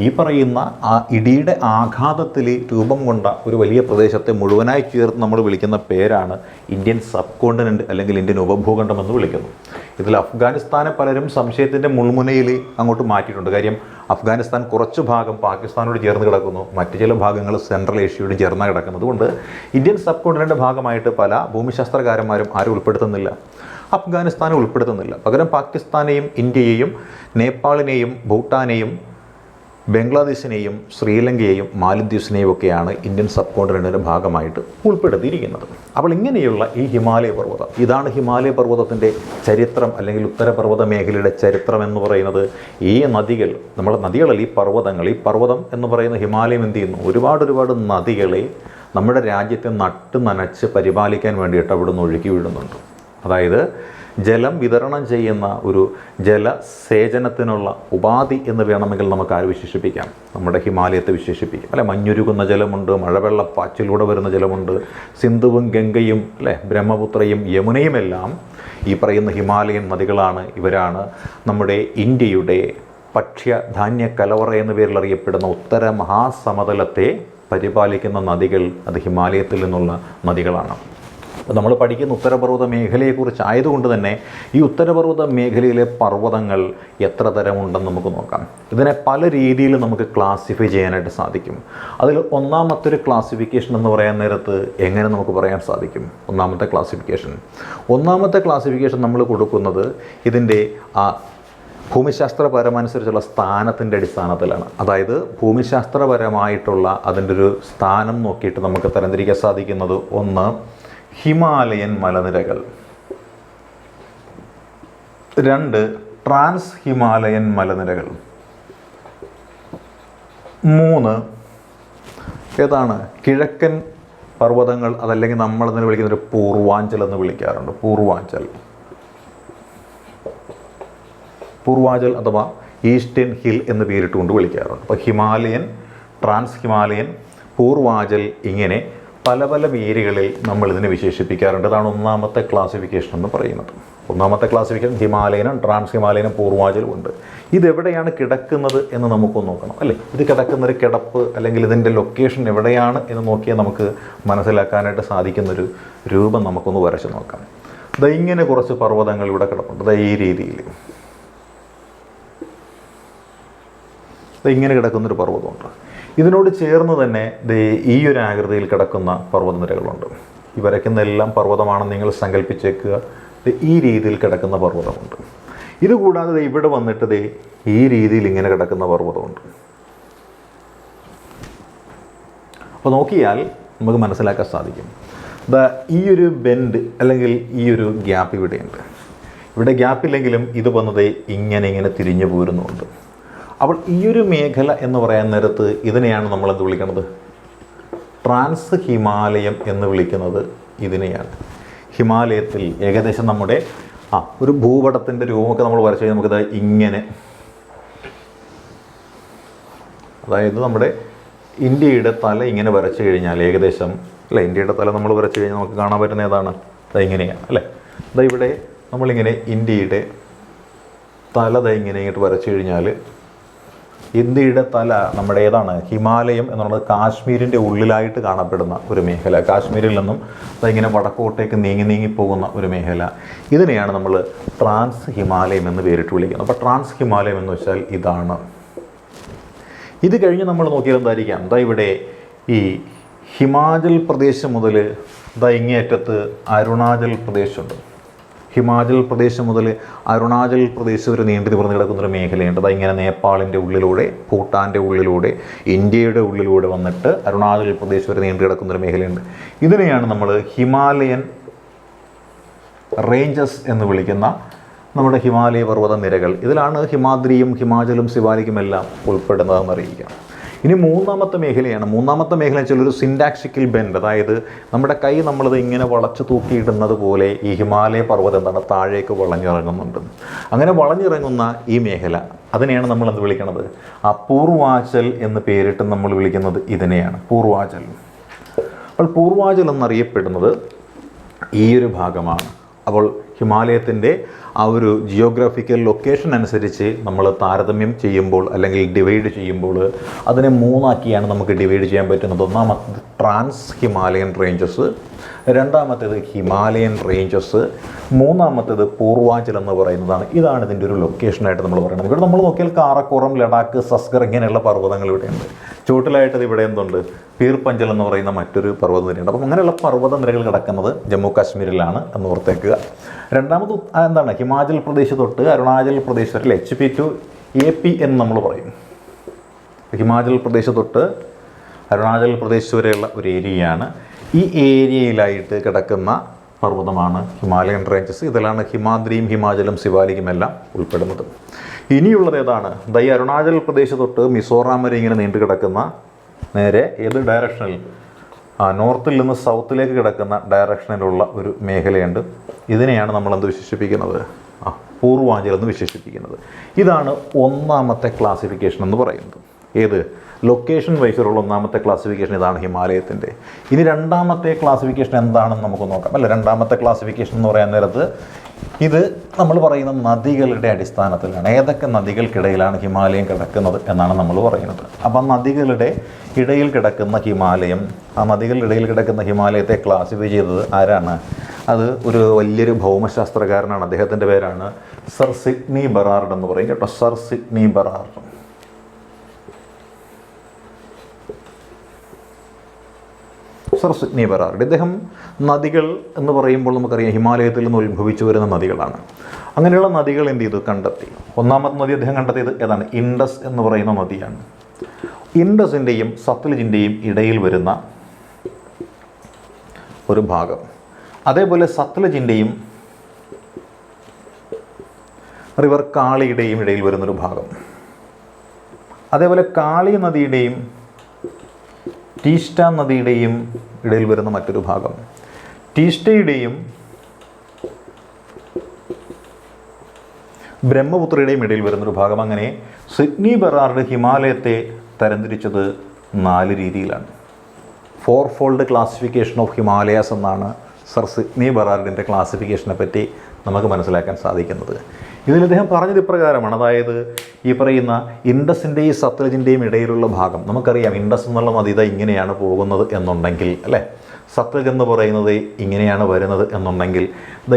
ഈ പറയുന്ന ആ ഇടിയുടെ ആഘാതത്തിൽ രൂപം കൊണ്ട ഒരു വലിയ പ്രദേശത്തെ മുഴുവനായി ചേർത്ത് നമ്മൾ വിളിക്കുന്ന പേരാണ് ഇന്ത്യൻ സബ് കോണ്ടിനെൻ്റ് അല്ലെങ്കിൽ ഇന്ത്യൻ ഉപഭൂഖണ്ഡം എന്ന് വിളിക്കുന്നു. ഇതിൽ അഫ്ഗാനിസ്ഥാനെ പലരും സംശയത്തിൻ്റെ മുൾമുനയിൽ അങ്ങോട്ട് മാറ്റിയിട്ടുണ്ട്. കാര്യം അഫ്ഗാനിസ്ഥാൻ കുറച്ച് ഭാഗം പാകിസ്ഥാനോട് ചേർന്ന് കിടക്കുന്നു, മറ്റ് ചില ഭാഗങ്ങൾ സെൻട്രൽ ഏഷ്യയോട് ചേർന്ന് കിടക്കുന്നത് കൊണ്ട് ഇന്ത്യൻ സബ് കോണ്ടിനെൻ്റ് ഭാഗമായിട്ട് പല ഭൂമിശാസ്ത്രകാരന്മാരും ആരും ഉൾപ്പെടുത്തുന്നില്ല. അഫ്ഗാനിസ്ഥാനെ ഉൾപ്പെടുത്തുന്നില്ല. പകരം പാകിസ്ഥാനെയും ഇന്ത്യയെയും നേപ്പാളിനെയും ഭൂട്ടാനെയും ബംഗ്ലാദേശിനെയും ശ്രീലങ്കയെയും മാലദ്വീപ്സിനെയും ഒക്കെയാണ് ഇന്ത്യൻ സബ് കോണ്ടിനെൻ്റിൻ്റെ ഭാഗമായിട്ട് ഉൾപ്പെടുത്തിയിരിക്കുന്നത്. അപ്പോൾ ഇങ്ങനെയുള്ള ഈ ഹിമാലയ പർവ്വതം, ഇതാണ് ഹിമാലയ പർവ്വതത്തിൻ്റെ ചരിത്രം അല്ലെങ്കിൽ ഉത്തരപർവ്വത മേഖലയുടെ ചരിത്രം എന്ന് പറയുന്നത്. ഈ നദികൾ, നമ്മുടെ നദികളല്ല, ഈ പർവ്വതം എന്ന് പറയുന്ന ഹിമാലയം എന്ത് ചെയ്യുന്നു? ഒരുപാട് നദികളെ നമ്മുടെ രാജ്യത്തെ നട്ട് നനച്ച് പരിപാലിക്കാൻ വേണ്ടിയിട്ട് അവിടുന്ന് ഒഴുക്കി വിടുന്നുണ്ട്. അതായത് ജലം വിതരണം ചെയ്യുന്ന ഒരു ജലസേചനത്തിനുള്ള ഉപാധി എന്ന് വേണമെങ്കിൽ നമുക്ക് ആര് വിശേഷിപ്പിക്കാം? നമ്മുടെ ഹിമാലയത്തെ വിശേഷിപ്പിക്കാം അല്ലെ. മഞ്ഞുരുകുന്ന ജലമുണ്ട്, മഴവെള്ളപ്പാച്ചിലൂടെ വരുന്ന ജലമുണ്ട്. സിന്ധുവും ഗംഗയും അല്ലെ, ബ്രഹ്മപുത്രയും യമുനയുമെല്ലാം ഈ പറയുന്ന ഹിമാലയൻ നദികളാണ്. ഇവരാണ് നമ്മുടെ ഇന്ത്യയുടെ ഭക്ഷ്യധാന്യ കലവറ എന്ന പേരിൽ അറിയപ്പെടുന്ന ഉത്തര മഹാസമതലത്തെ പരിപാലിക്കുന്ന നദികൾ. അത് ഹിമാലയത്തിൽ നിന്നുള്ള നദികളാണ്. അപ്പോൾ നമ്മൾ പഠിക്കുന്ന ഉത്തരപർവ്വത മേഖലയെക്കുറിച്ച് ആയതുകൊണ്ട് തന്നെ ഈ ഉത്തരപർവ്വത മേഖലയിലെ പർവ്വതങ്ങൾ എത്ര തരമുണ്ടെന്ന് നമുക്ക് നോക്കാം. ഇതിനെ പല രീതിയിൽ നമുക്ക് ക്ലാസിഫൈ ചെയ്യാനായിട്ട് സാധിക്കും. അതിൽ ഒന്നാമത്തെ ഒരു ക്ലാസിഫിക്കേഷൻ എന്ന് പറയാൻ നേരത്ത് എങ്ങനെ നമുക്ക് പറയാൻ സാധിക്കും? ഒന്നാമത്തെ ക്ലാസിഫിക്കേഷൻ നമ്മൾ കൊടുക്കുന്നത് ഇതിൻ്റെ ഭൂമിശാസ്ത്രപരമനുസരിച്ചുള്ള സ്ഥാനത്തിൻ്റെ അടിസ്ഥാനത്തിലാണ്. അതായത് ഭൂമിശാസ്ത്രപരമായിട്ടുള്ള അതിൻ്റെ ഒരു സ്ഥാനം നോക്കിയിട്ട് നമുക്ക് തരംതിരിക്കാൻ സാധിക്കുന്നത്: ഒന്ന്, ഹിമാലയൻ മലനിരകൾ; രണ്ട്, ട്രാൻസ് ഹിമാലയൻ മലനിരകൾ; മൂന്ന്, ഏതാണ്, കിഴക്കൻ പർവ്വതങ്ങൾ. അതല്ലെങ്കിൽ നമ്മളതിനെ വിളിക്കുന്നൊരു പൂർവാഞ്ചൽ എന്ന് വിളിക്കാറുണ്ട്. പൂർവാഞ്ചൽ അഥവാ ഈസ്റ്റേൺ ഹിൽ എന്ന് പേരിട്ടുകൊണ്ട് വിളിക്കാറുണ്ട്. അപ്പോൾ ഹിമാലയൻ, ട്രാൻസ് ഹിമാലയൻ, പൂർവാഞ്ചൽ, ഇങ്ങനെ പല പല പേരുകളിൽ നമ്മൾ ഇതിനെ വിശേഷിപ്പിക്കാറുണ്ട്. അതാണ് ഒന്നാമത്തെ ക്ലാസിഫിക്കേഷൻ എന്ന് പറയുന്നത്. ഒന്നാമത്തെ ക്ലാസിഫിക്കേഷൻ ഹിമാലയനും ട്രാൻസ് ഹിമാലയനും പൂർവാഞ്ചലും ഉണ്ട്. ഇതെവിടെയാണ് കിടക്കുന്നത് എന്ന് നമുക്കൊന്ന് നോക്കണം അല്ലേ. ഇത് കിടക്കുന്നൊരു കിടപ്പ് അല്ലെങ്കിൽ ഇതിൻ്റെ ലൊക്കേഷൻ എവിടെയാണ് എന്ന് നോക്കിയാൽ നമുക്ക് മനസ്സിലാക്കാനായിട്ട് സാധിക്കുന്നൊരു രൂപം നമുക്കൊന്ന് വരച്ച് നോക്കാം. ഇങ്ങനെ കുറച്ച് പർവ്വതങ്ങൾ ഇവിടെ കിടപ്പുണ്ട്. ഈ രീതിയിൽ ഇങ്ങനെ കിടക്കുന്നൊരു പർവ്വതമുണ്ട്. ഇതിനോട് ചേർന്ന് തന്നെ ഈ ഒരു ആകൃതിയിൽ കിടക്കുന്ന പർവ്വതനിരകളുണ്ട്. ഈ വരയ്ക്കുന്നതെല്ലാം പർവ്വതമാണെന്ന് നിങ്ങൾ സങ്കല്പിച്ചേക്കുക. ഈ രീതിയിൽ കിടക്കുന്ന പർവ്വതമുണ്ട്. ഇതുകൂടാതെ ഇവിടെ വന്നിട്ട് ഈ രീതിയിൽ ഇങ്ങനെ കിടക്കുന്ന പർവ്വതമുണ്ട്. അപ്പോൾ നോക്കിയാൽ നമുക്ക് മനസ്സിലാക്കാൻ സാധിക്കും. ഈ ഒരു ബെൻഡ് അല്ലെങ്കിൽ ഈ ഒരു ഗ്യാപ്പ് ഇവിടെയുണ്ട്. ഇവിടെ ഗ്യാപ്പില്ലെങ്കിലും ഇത് വന്നത് ഇങ്ങനെ തിരിഞ്ഞു പോരുന്നുണ്ട്. അപ്പോൾ ഈ ഒരു മേഖല എന്ന് പറയാൻ നേരത്ത് ഇതിനെയാണ് നമ്മൾ എന്ത് വിളിക്കുന്നത്? ട്രാൻസ് ഹിമാലയം എന്ന് വിളിക്കുന്നത് ഇതിനെയാണ്. ഹിമാലയത്തിൽ ഏകദേശം നമ്മുടെ ഒരു ഭൂപടത്തിൻ്റെ രൂപമൊക്കെ നമ്മൾ വരച്ച് കഴിഞ്ഞാൽ നമുക്കിത് ഇങ്ങനെ, അതായത് നമ്മുടെ ഇന്ത്യയുടെ തല ഇങ്ങനെ വരച്ച് കഴിഞ്ഞാൽ ഏകദേശം അല്ലേ, ഇന്ത്യയുടെ തല നമ്മൾ വരച്ച് കഴിഞ്ഞാൽ നമുക്ക് കാണാൻ പറ്റുന്ന ഏതാണ്? ഇങ്ങനെയാണ് അല്ലേ. ഇവിടെ നമ്മളിങ്ങനെ ഇന്ത്യയുടെ തല ഇങ്ങോട്ട് വരച്ച് കഴിഞ്ഞാൽ ഇന്ത്യയുടെ തല നമ്മുടെ ഏതാണ്? ഹിമാലയം എന്നുള്ളത് കാശ്മീരിൻ്റെ ഉള്ളിലായിട്ട് കാണപ്പെടുന്ന ഒരു മേഖല. കാശ്മീരിൽ നിന്നും ഇങ്ങനെ വടക്കോട്ടേക്ക് നീങ്ങി പോകുന്ന ഒരു മേഖല. ഇതിനെയാണ് നമ്മൾ ട്രാൻസ് ഹിമാലയം എന്ന് പേരിട്ട് വിളിക്കുന്നത്. അപ്പോൾ ട്രാൻസ് ഹിമാലയം എന്ന് വെച്ചാൽ ഇതാണ്. ഇത് കഴിഞ്ഞ് നമ്മൾ നോക്കിയാൽ എന്തായിരിക്കാം? ഇവിടെ ഈ ഹിമാചൽ പ്രദേശ് മുതൽ ഇങ്ങേറ്റത്ത് അരുണാചൽ പ്രദേശുണ്ട്. ഹിമാചൽ പ്രദേശ് മുതൽ അരുണാചൽ പ്രദേശ് വരെ നീണ്ടു നിവർന്ന് കിടക്കുന്നൊരു മേഖലയുണ്ട്. ഇങ്ങനെ നേപ്പാളിൻ്റെ ഉള്ളിലൂടെ, ഭൂട്ടാൻ്റെ ഉള്ളിലൂടെ, ഇന്ത്യയുടെ ഉള്ളിലൂടെ വന്നിട്ട് അരുണാചൽ പ്രദേശ് വരെ നീണ്ടു കിടക്കുന്നൊരു മേഖലയുണ്ട്. ഇതിനെയാണ് നമ്മൾ ഹിമാലയൻ റേഞ്ചസ് എന്ന് വിളിക്കുന്ന നമ്മുടെ ഹിമാലയ പർവ്വത നിരകൾ. ഇതിലാണ് ഹിമാദ്രിയും ഹിമാചലും സിവാലിക്കും എല്ലാം ഉൾപ്പെടുന്നതെന്ന് അറിയിക്കാം. ഇനി മൂന്നാമത്തെ മേഖലയാണ്. മൂന്നാമത്തെ മേഖല വെച്ചാൽ ഒരു സിൻടാക്സിക്കൽ ബെൻഡ്, അതായത് നമ്മുടെ കൈ നമ്മളത് ഇങ്ങനെ വളച്ചു തൂക്കിയിടുന്നത് പോലെ ഈ ഹിമാലയ പർവ്വതം താഴേക്ക് വളഞ്ഞിറങ്ങുന്നുണ്ട്. അങ്ങനെ വളഞ്ഞിറങ്ങുന്ന ഈ മേഖല അതിനെയാണ് നമ്മൾ എന്ത് വിളിക്കുന്നത്? പൂർവാഞ്ചൽ എന്ന് പേരിട്ട് നമ്മൾ വിളിക്കുന്നത് ഇതിനെയാണ്, പൂർവാഞ്ചൽ. അപ്പോൾ പൂർവാഞ്ചൽ എന്നറിയപ്പെടുന്നത് ഈ ഒരു ഭാഗമാണ്. അപ്പോൾ ഹിമാലയത്തിൻ്റെ ആ ഒരു ജിയോഗ്രാഫിക്കൽ ലൊക്കേഷൻ അനുസരിച്ച് നമ്മൾ താരതമ്യം ചെയ്യുമ്പോൾ അല്ലെങ്കിൽ ഡിവൈഡ് ചെയ്യുമ്പോൾ അതിനെ മൂന്നാക്കിയാണ് നമുക്ക് ഡിവൈഡ് ചെയ്യാൻ പറ്റുന്നത്. ഒന്നാമത്തേത് ട്രാൻസ് ഹിമാലയൻ റേഞ്ചസ്, രണ്ടാമത്തേത് ഹിമാലയൻ റേഞ്ചസ്, മൂന്നാമത്തേത് പൂർവാഞ്ചൽ എന്ന് പറയുന്നതാണ്. ഇതാണ് ഇതിൻ്റെ ഒരു ലൊക്കേഷനായിട്ട് നമ്മൾ പറയുന്നത്. ഇവിടെ നമ്മൾ നോക്കിയാൽ കാറക്കോറം, ലഡാക്ക്, സസ്കർ ഇങ്ങനെയുള്ള പർവ്വതങ്ങൾ ഇവിടെയുണ്ട്. ചുവട്ടിലായിട്ട് ഇവിടെ എന്തുണ്ട്? പീർ പഞ്ചൽ എന്ന് പറയുന്ന മറ്റൊരു പർവ്വത നിരയുണ്ട്. അപ്പം അങ്ങനെയുള്ള പർവ്വത നിരകൾ കിടക്കുന്നത് ജമ്മു കാശ്മീരിലാണ് എന്ന് ഓർത്തേക്കുക. രണ്ടാമത് എന്താണ്? ഹിമാചൽ പ്രദേശ് തൊട്ട് അരുണാചൽ പ്രദേശ് വരെ HP to AP എന്ന് നമ്മൾ പറയും. ഹിമാചൽ പ്രദേശ് തൊട്ട് അരുണാചൽ പ്രദേശ് വരെയുള്ള ഒരു ഏരിയയാണ്. ഈ ഏരിയയിലായിട്ട് കിടക്കുന്ന പർവ്വതമാണ് ഹിമാലയൻ റേഞ്ചസ്. ഇതിലാണ് ഹിമാദ്രിയും ഹിമാചലും സിവാലിക്കും എല്ലാം ഉൾപ്പെടുന്നത്. ഇനിയുള്ളത് ഏതാണ്? ഈ അരുണാചൽ പ്രദേശ് തൊട്ട് മിസോറാം വരെ ഇങ്ങനെ നീണ്ടു കിടക്കുന്ന നേരെ ഏത് ഡയറക്ഷനിൽ? നോർത്തിൽ നിന്ന് സൗത്തിലേക്ക് കിടക്കുന്ന ഡയറക്ഷനിലുള്ള ഒരു മേഖലയുണ്ട്. ഇതിനെയാണ് നമ്മളെന്ത് വിശേഷിപ്പിക്കുന്നത്? പൂർവാഞ്ചൽ എന്ന് വിശേഷിപ്പിക്കുന്നത്. ഇതാണ് ഒന്നാമത്തെ ക്ലാസിഫിക്കേഷൻ എന്ന് പറയുന്നത്. ഏത്? ലൊക്കേഷൻ വൈസിലുള്ള ഒന്നാമത്തെ ക്ലാസിഫിക്കേഷൻ ഇതാണ് ഹിമാലയത്തിൻ്റെ. ഇനി രണ്ടാമത്തെ ക്ലാസിഫിക്കേഷൻ എന്താണെന്ന് നമുക്ക് നോക്കാം. അല്ല, രണ്ടാമത്തെ ക്ലാസിഫിക്കേഷൻ എന്ന് പറയാൻ നേരത്ത് ഇത് നമ്മൾ പറയുന്ന നദികളുടെ അടിസ്ഥാനത്തിലാണ്. ഏതൊക്കെ നദികൾക്കിടയിലാണ് ഹിമാലയം കിടക്കുന്നത് എന്നാണ് നമ്മൾ പറയുന്നത്. അപ്പം നദികളുടെ ഇടയിൽ കിടക്കുന്ന ഹിമാലയം, ആ നദികളുടെ ഇടയിൽ കിടക്കുന്ന ഹിമാലയത്തെ ക്ലാസിഫൈ ചെയ്തത് ആരാണ്? അത് ഒരു വലിയൊരു ഭൗമശാസ്ത്രകാരനാണ്. അദ്ദേഹത്തിൻ്റെ പേരാണ് സർ സിഡ്നി ബെറാർഡ് എന്ന് പറയും കേട്ടോ. Sir Sidney Berard. Sir Sidney Berard. ഇദ്ദേഹം നദികൾ എന്ന് പറയുമ്പോൾ നമുക്കറിയാം ഹിമാലയത്തിൽ നിന്ന് ഉത്ഭവിച്ചു വരുന്ന നദികളാണ്. അങ്ങനെയുള്ള നദികൾ എന്ത് ചെയ്തു? കണ്ടെത്തി. ഒന്നാമത്തെ നദി അദ്ദേഹം കണ്ടെത്തിയത് ഏതാണ്? ഇൻഡസ് എന്ന് പറയുന്ന നദിയാണ്. ഇൻഡസിൻ്റെയും സത്ലജിൻ്റെയും ഇടയിൽ വരുന്ന ഒരു ഭാഗം. അതേപോലെ സത്ലജിൻ്റെയും റിവർ കാളിയുടെയും ഇടയിൽ വരുന്നൊരു ഭാഗം. അതേപോലെ കാളി നദിയുടെയും ടീസ്റ്റ നദിയുടെയും ഇടയിൽ വരുന്ന മറ്റൊരു ഭാഗം. ടീസ്റ്റയുടെയും ബ്രഹ്മപുത്രയുടെയും ഇടയിൽ വരുന്നൊരു ഭാഗം. അങ്ങനെ സിഡ്നി ബെറാർഡ് ഹിമാലയത്തെ തരംതിരിച്ചത് 4 രീതിയിലാണ്. 4-fold ക്ലാസിഫിക്കേഷൻ ഓഫ് ഹിമാലയാസ് എന്നാണ് സർ സിഡ്നി ബെറാർഡിൻ്റെ ക്ലാസിഫിക്കേഷനെ പറ്റി നമുക്ക് മനസ്സിലാക്കാൻ സാധിക്കുന്നത്. ഇതിൽ അദ്ദേഹം പറഞ്ഞത് ഇപ്രകാരമാണ്. അതായത് ഈ പറയുന്ന ഇൻഡസിൻ്റെയും സത്ലജിൻ്റെയും ഇടയിലുള്ള ഭാഗം, നമുക്കറിയാം ഇൻഡസ് എന്നുള്ള നദി ഇങ്ങനെയാണ് പോകുന്നത് എന്നുണ്ടെങ്കിൽ, അല്ലേ, സത്ലജ് എന്ന് പറയുന്നത് ഇങ്ങനെയാണ് വരുന്നത് എന്നുണ്ടെങ്കിൽ,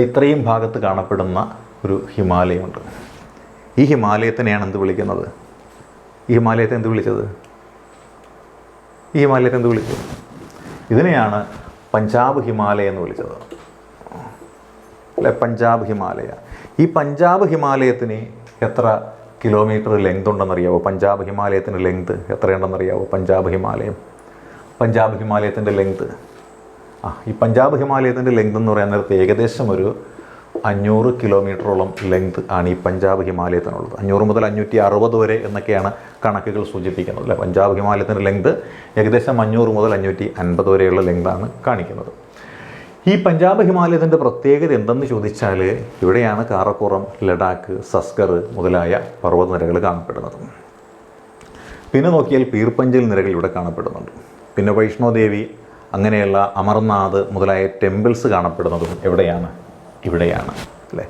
ഇത്രയും ഭാഗത്ത് കാണപ്പെടുന്ന ഒരു ഹിമാലയമുണ്ട്. ഈ ഹിമാലയത്തിനെയാണ് എന്ത് വിളിക്കുന്നത്? ഈ ഹിമാലയത്തെ എന്ത് വിളിച്ചത്? ഈ ഹിമാലയത്തെ എന്ത് വിളിച്ചു? ഇതിനെയാണ് പഞ്ചാബ് ഹിമാലയ എന്ന് വിളിച്ചത്, അല്ലെ? പഞ്ചാബ് ഹിമാലയ. ഈ പഞ്ചാബ് ഹിമാലയത്തിന് എത്ര കിലോമീറ്റർ ലെങ്ത് ഉണ്ടെന്നറിയാവോ? പഞ്ചാബ് ഹിമാലയത്തിൻ്റെ ലെങ്ത് എത്രയുണ്ടെന്നറിയാവോ? പഞ്ചാബ് ഹിമാലയത്തിൻ്റെ ലെങ്ത്, ഈ പഞ്ചാബ് ഹിമാലയത്തിൻ്റെ ലെങ്ത് എന്ന് പറയാൻ നേരത്തെ ഏകദേശം ഒരു 500 കിലോമീറ്ററോളം ലെങ്ത് ആണ് ഈ പഞ്ചാബ് ഹിമാലയത്തിനുള്ളത്. 500 മുതൽ 560 വരെ എന്നൊക്കെയാണ് കണക്കുകൾ സൂചിപ്പിക്കുന്നത്, അല്ലേ? പഞ്ചാബ് ഹിമാലയത്തിൻ്റെ ലെങ്ത് ഏകദേശം 500 മുതൽ 550 വരെയുള്ള ലെങ്താണ് കാണിക്കുന്നത്. ഈ പഞ്ചാബ് ഹിമാലയത്തിൻ്റെ പ്രത്യേകത എന്തെന്ന് ചോദിച്ചാൽ, ഇവിടെയാണ് കാറക്കോറം, ലഡാക്ക്, സസ്കർ മുതലായ പർവ്വതനിരകൾ കാണപ്പെടുന്നത്. പിന്നെ നോക്കിയാൽ പീർപ്പഞ്ചൽ നിരകൾ ഇവിടെ കാണപ്പെടുന്നുണ്ട്. പിന്നെ വൈഷ്ണോദേവി, അങ്ങനെയുള്ള അമർനാഥ് മുതലായ ടെമ്പിൾസ് കാണപ്പെടുന്നതും എവിടെയാണ്? ഇവിടെയാണ്, അല്ലേ?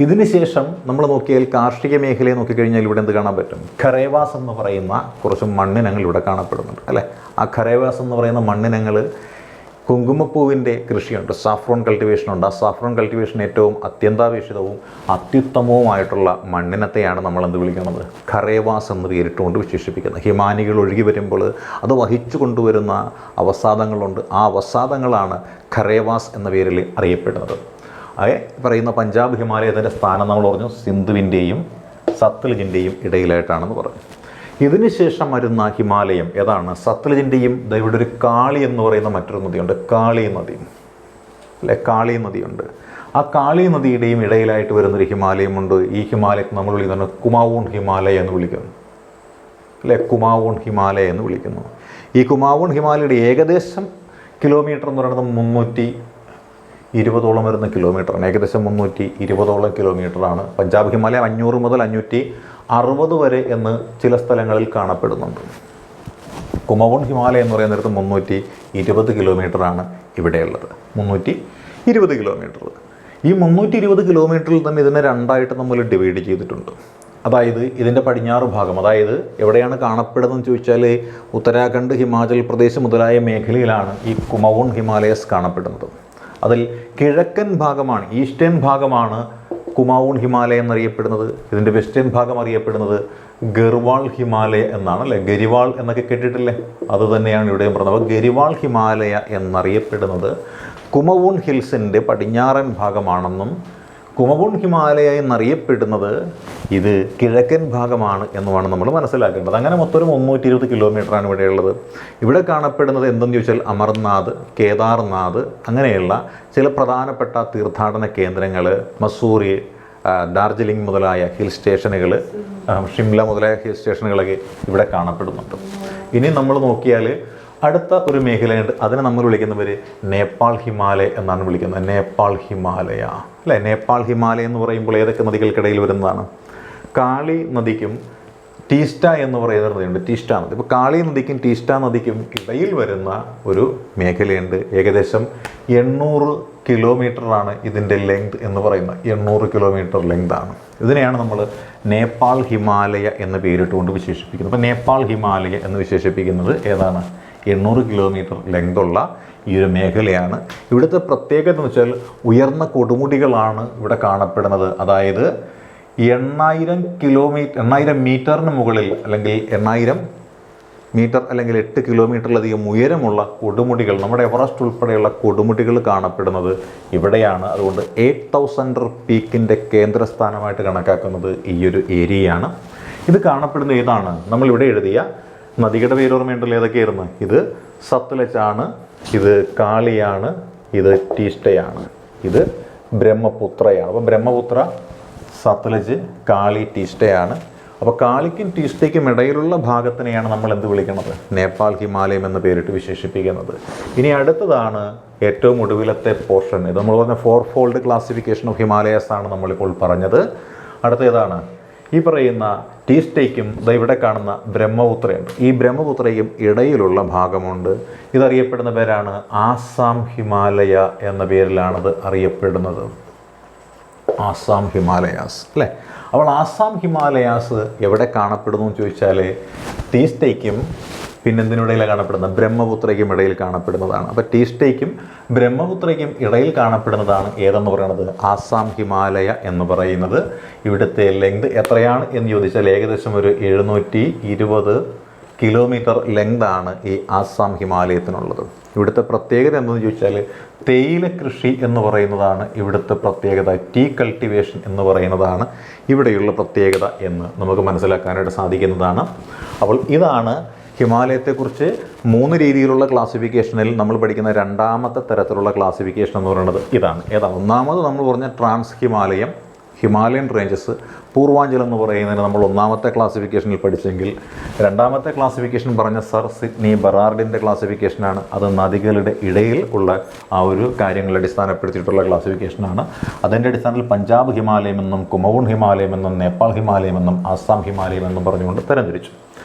ഇതിന് ശേഷം നമ്മൾ നോക്കിയാൽ കാർഷിക മേഖലയെ നോക്കിക്കഴിഞ്ഞാൽ ഇവിടെ എന്ത് കാണാൻ പറ്റും? ഖരേവാസ് എന്ന് പറയുന്ന കുറച്ച് മണ്ണിനങ്ങൾ ഇവിടെ കാണപ്പെടുന്നുണ്ട്, അല്ലേ? ആ ഖരേവാസ് എന്ന് പറയുന്ന മണ്ണിനങ്ങൾ കുങ്കുമപ്പൂവിൻ്റെ കൃഷിയുണ്ട്, സാഫ്രോൺ കൾട്ടിവേഷനുണ്ട്. ആ സാഫ്രോൺ കൾട്ടിവേഷൻ ഏറ്റവും അത്യന്താപേക്ഷിതവും അത്യുത്തമവുമായിട്ടുള്ള മണ്ണിനത്തെയാണ് നമ്മൾ എന്ത് വിളിക്കുന്നത്? ഖരേവാസ് എന്ന് പേരിട്ടുകൊണ്ട് വിശേഷിപ്പിക്കുന്നത്. ഹിമാനികൾ ഒഴുകി വരുമ്പോൾ അത് വഹിച്ചു കൊണ്ടുവരുന്ന അവസാദങ്ങളുണ്ട്. ആ അവസാദങ്ങളാണ് ഖരേവാസ് എന്ന പേരിൽ അറിയപ്പെടുന്നത്. പറയുന്ന പഞ്ചാബ് ഹിമാലയത്തിൻ്റെ സ്ഥാനം നമ്മൾ പറഞ്ഞു സിന്ധുവിൻ്റെയും സത്ലജിൻ്റെയും ഇടയിലായിട്ടാണെന്ന് പറഞ്ഞു. ഇതിന് ശേഷം വരുന്ന ഹിമാലയം ഏതാണ്? സത്ലജിൻ്റെയും ഇവിടെ ഒരു കാളി എന്ന് പറയുന്ന മറ്റൊരു നദിയുണ്ട്, കാളി നദി, അല്ലെ? കാളി നദിയുണ്ട്. ആ കാളി നദിയുടെയും ഇടയിലായിട്ട് വരുന്നൊരു ഹിമാലയമുണ്ട്. ഈ ഹിമാലയത്തെ നമ്മൾ വിളിക്കുന്നത് കുമാവൂൺ ഹിമാലയ എന്ന് വിളിക്കുന്നു, അല്ലെ? കുമാവൂൺ ഹിമാലയ എന്ന് വിളിക്കുന്നു. ഈ കുമാവൂൺ ഹിമാലയയുടെ ഏകദേശം കിലോമീറ്റർ എന്ന് പറയുന്നത് 320 വരുന്ന കിലോമീറ്ററാണ്. ഏകദേശം 320 കിലോമീറ്ററാണ്. പഞ്ചാബ് ഹിമാലയം 500 മുതൽ 560 വരെ എന്ന് ചില സ്ഥലങ്ങളിൽ കാണപ്പെടുന്നുണ്ട്. കുമവൂൺ ഹിമാലയം എന്ന് പറയുന്ന നേരത്ത് 320 കിലോമീറ്ററാണ് ഇവിടെയുള്ളത്. 320 കിലോമീറ്റർ. ഈ 320 കിലോമീറ്ററിൽ തന്നെ ഇതിനെ രണ്ടായിട്ട് നമ്മൾ ഡിവൈഡ് ചെയ്തിട്ടുണ്ട്. അതായത് ഇതിൻ്റെ പടിഞ്ഞാറ് ഭാഗം, അതായത് എവിടെയാണ് കാണപ്പെടുന്നതെന്ന് ചോദിച്ചാൽ ഉത്തരാഖണ്ഡ്, ഹിമാചൽ പ്രദേശ് മുതലായ മേഖലയിലാണ് ഈ കുമവൂൺ ഹിമാലയസ് കാണപ്പെടുന്നത്. അതിൽ കിഴക്കൻ ഭാഗമാണ്, ഈസ്റ്റേൺ ഭാഗമാണ് കുമാവൂൺ ഹിമാലയ എന്നറിയപ്പെടുന്നത്. ഇതിൻ്റെ വെസ്റ്റേൺ ഭാഗം അറിയപ്പെടുന്നത് ഗർവാൾ ഹിമാലയ എന്നാണ്, അല്ലേ? ഗരിവാൾ എന്നൊക്കെ കേട്ടിട്ടില്ലേ? അത് തന്നെയാണ് ഇവിടെയും പറഞ്ഞത്. അപ്പോൾ ഗരിവാൾ ഹിമാലയ എന്നറിയപ്പെടുന്നത് കുമവൂൺ ഹിൽസിൻ്റെ പടിഞ്ഞാറൻ ഭാഗമാണെന്നും കുമവൂൺ ഹിമാലയ എന്നറിയപ്പെടുന്നത് ഇത് കിഴക്കൻ ഭാഗമാണ് എന്നുമാണ് നമ്മൾ മനസ്സിലാക്കേണ്ടത്. അങ്ങനെ മൊത്തം ഒരു 320 കിലോമീറ്ററാണ് ഇവിടെയുള്ളത്. ഇവിടെ കാണപ്പെടുന്നത് എന്തെന്ന് ചോദിച്ചാൽ അമർനാഥ്, കേദാർനാഥ്, അങ്ങനെയുള്ള ചില പ്രധാനപ്പെട്ട തീർത്ഥാടന കേന്ദ്രങ്ങൾ, മസൂറി, ഡാർജിലിംഗ് മുതലായ ഹിൽ സ്റ്റേഷനുകൾ, ഷിംല മുതലായ ഹിൽ സ്റ്റേഷനുകളൊക്കെ ഇവിടെ കാണപ്പെടുന്നുണ്ട്. ഇനി നമ്മൾ നോക്കിയാൽ അടുത്ത ഒരു മേഖലയുണ്ട്, അതിനെ നമ്മൾ വിളിക്കുന്നവർ നേപ്പാൾ ഹിമാലയ എന്നാണ് വിളിക്കുന്നത്. നേപ്പാൾ ഹിമാലയ അല്ലേ. നേപ്പാൾ ഹിമാലയ എന്ന് പറയുമ്പോൾ ഏതൊക്കെ നദികൾക്കിടയിൽ വരുന്നതാണ്? കാളി നദിക്കും ടീസ്റ്റ എന്ന് പറയുന്ന നദിയുണ്ട്, ടീസ്റ്റ നദി. ഇപ്പോൾ കാളി നദിക്കും ടീസ്റ്റ നദിക്കും ഇടയിൽ വരുന്ന ഒരു മേഖലയുണ്ട്. ഏകദേശം 800 കിലോമീറ്ററാണ് ഇതിൻ്റെ ലെങ്ത് എന്ന് പറയുന്നത്. 800 കിലോമീറ്റർ ലെങ്താണ്. ഇതിനെയാണ് നമ്മൾ നേപ്പാൾ ഹിമാലയ എന്ന് പേരിട്ടുകൊണ്ട് വിശേഷിപ്പിക്കുന്നത്. അപ്പോൾ നേപ്പാൾ ഹിമാലയ എന്ന് വിശേഷിപ്പിക്കുന്നത് ഏതാണ്? 800 കിലോമീറ്റർ ലെങ്തുള്ള ഈ ഒരു മേഖലയാണ്. ഇവിടുത്തെ പ്രത്യേകത എന്ന് വെച്ചാൽ ഉയർന്ന കൊടുമുടികളാണ് ഇവിടെ കാണപ്പെടുന്നത്. അതായത് 8,000 മീറ്ററിന് മുകളിൽ, അല്ലെങ്കിൽ 8,000 മീറ്റർ അല്ലെങ്കിൽ 8 കിലോമീറ്ററിലധികം ഉയരമുള്ള കൊടുമുടികൾ, നമ്മുടെ എവറസ്റ്റ് ഉൾപ്പെടെയുള്ള കൊടുമുടികൾ കാണപ്പെടുന്നത് ഇവിടെയാണ്. അതുകൊണ്ട് 8,000 പീക്കിൻ്റെ കേന്ദ്രസ്ഥാനമായിട്ട് കണക്കാക്കുന്നത് ഈ ഒരു ഏരിയയാണ്. ഇത് കാണപ്പെടുന്ന ഏതാണ്? നമ്മളിവിടെ എഴുതിയ നദികളുടെ പേരോർമ്മയുണ്ടല്ലോ, ഏതൊക്കെയായിരുന്നു? ഇത് സത്ലജാണ്, ഇത് കാളിയാണ്, ഇത് ടീസ്റ്റയാണ്, ഇത് ബ്രഹ്മപുത്രയാണ്. അപ്പോൾ ബ്രഹ്മപുത്ര, സത്ലജ്, കാളി, ടീസ്റ്റയാണ്. അപ്പോൾ കാളിക്കും ടീസ്റ്റയ്ക്കും ഇടയിലുള്ള ഭാഗത്തിനെയാണ് നമ്മൾ എന്ത് വിളിക്കുന്നത്? നേപ്പാൾ ഹിമാലയം എന്ന പേരിട്ട് വിശേഷിപ്പിക്കുന്നത്. ഇനി അടുത്തതാണ് ഏറ്റവും ഒടുവിലത്തെ പോർഷൻ. ഇത് നമ്മൾ പറഞ്ഞ 4 ഫോൾഡ് ക്ലാസിഫിക്കേഷൻ ഓഫ് ഹിമാലയാസ് ആണ് നമ്മളിപ്പോൾ പറഞ്ഞത്. അടുത്ത ഏതാണ്? ഈ പറയുന്ന ടീസ്റ്റയ്ക്കും ഇവിടെ കാണുന്ന ബ്രഹ്മപുത്രയുണ്ട്. ഈ ബ്രഹ്മപുത്രയ്ക്കും ഇടയിലുള്ള ഭാഗമുണ്ട്. ഇതറിയപ്പെടുന്ന പേരാണ് ആസാം ഹിമാലയ എന്ന പേരിലാണത് അറിയപ്പെടുന്നത്. ആസാം ഹിമാലയാസ് അല്ലേ. അപ്പോൾ ആസാം ഹിമാലയാസ് എവിടെ കാണപ്പെടുന്നു എന്ന് ചോദിച്ചാൽ ടീസ്റ്റയ്ക്കും പിന്നെന്തിനിടയിലാണ് കാണപ്പെടുന്നത്? ബ്രഹ്മപുത്രയ്ക്കും ഇടയിൽ കാണപ്പെടുന്നതാണ്. അപ്പോൾ ടീസ്റ്റയ്ക്കും ബ്രഹ്മപുത്രയ്ക്കും ഇടയിൽ കാണപ്പെടുന്നതാണ് ഏതെന്ന് പറയുന്നത്? ആസാം ഹിമാലയ എന്ന് പറയുന്നത്. ഇവിടുത്തെ ലെങ്ത് എത്രയാണ് എന്ന് ചോദിച്ചാൽ ഏകദേശം ഒരു 720 കിലോമീറ്റർ ലെങ്താണ് ഈ ആസാം ഹിമാലയത്തിനുള്ളത്. ഇവിടുത്തെ പ്രത്യേകത എന്തെന്ന് ചോദിച്ചാൽ തേയില കൃഷി എന്ന് പറയുന്നതാണ് ഇവിടുത്തെ പ്രത്യേകത. ടീ കൾട്ടിവേഷൻ എന്ന് പറയുന്നതാണ് ഇവിടെയുള്ള പ്രത്യേകത എന്ന് നമുക്ക് മനസ്സിലാക്കാനായിട്ട് സാധിക്കുന്നതാണ്. അപ്പോൾ ഇതാണ് ഹിമാലയത്തെക്കുറിച്ച് 3 രീതിയിലുള്ള ക്ലാസിഫിക്കേഷനിൽ നമ്മൾ പഠിക്കുന്ന രണ്ടാമത്തെ തരത്തിലുള്ള ക്ലാസിഫിക്കേഷൻ എന്ന് പറയുന്നത് ഇതാണ്. ഒന്നാമത് നമ്മൾ പറഞ്ഞ ട്രാൻസ് ഹിമാലയം, ഹിമാലയൻ റേഞ്ചസ്, പൂർവാഞ്ചൽ എന്ന് പറയുന്നതിന് നമ്മൾ ഒന്നാമത്തെ ക്ലാസിഫിക്കേഷനിൽ പഠിച്ചെങ്കിൽ രണ്ടാമത്തെ ക്ലാസിഫിക്കേഷൻ പറഞ്ഞ സർ സിഡ്നി ബറാർഡിൻ്റെ ക്ലാസിഫിക്കേഷനാണ്. അത് നദികളുടെ ഇടയിൽ ഉള്ള ആ ഒരു കാര്യങ്ങളെ അടിസ്ഥാനപ്പെടുത്തിയിട്ടുള്ള ക്ലാസിഫിക്കേഷനാണ്. അതിൻ്റെ അടിസ്ഥാനത്തിൽ പഞ്ചാബ് ഹിമാലയം എന്നും കുമൗൺ ഹിമാലയം എന്നും നേപ്പാൾ ഹിമാലയം എന്നും ആസാം ഹിമാലയം എന്നും പറഞ്ഞുകൊണ്ട് തരംതിരിച്ചു.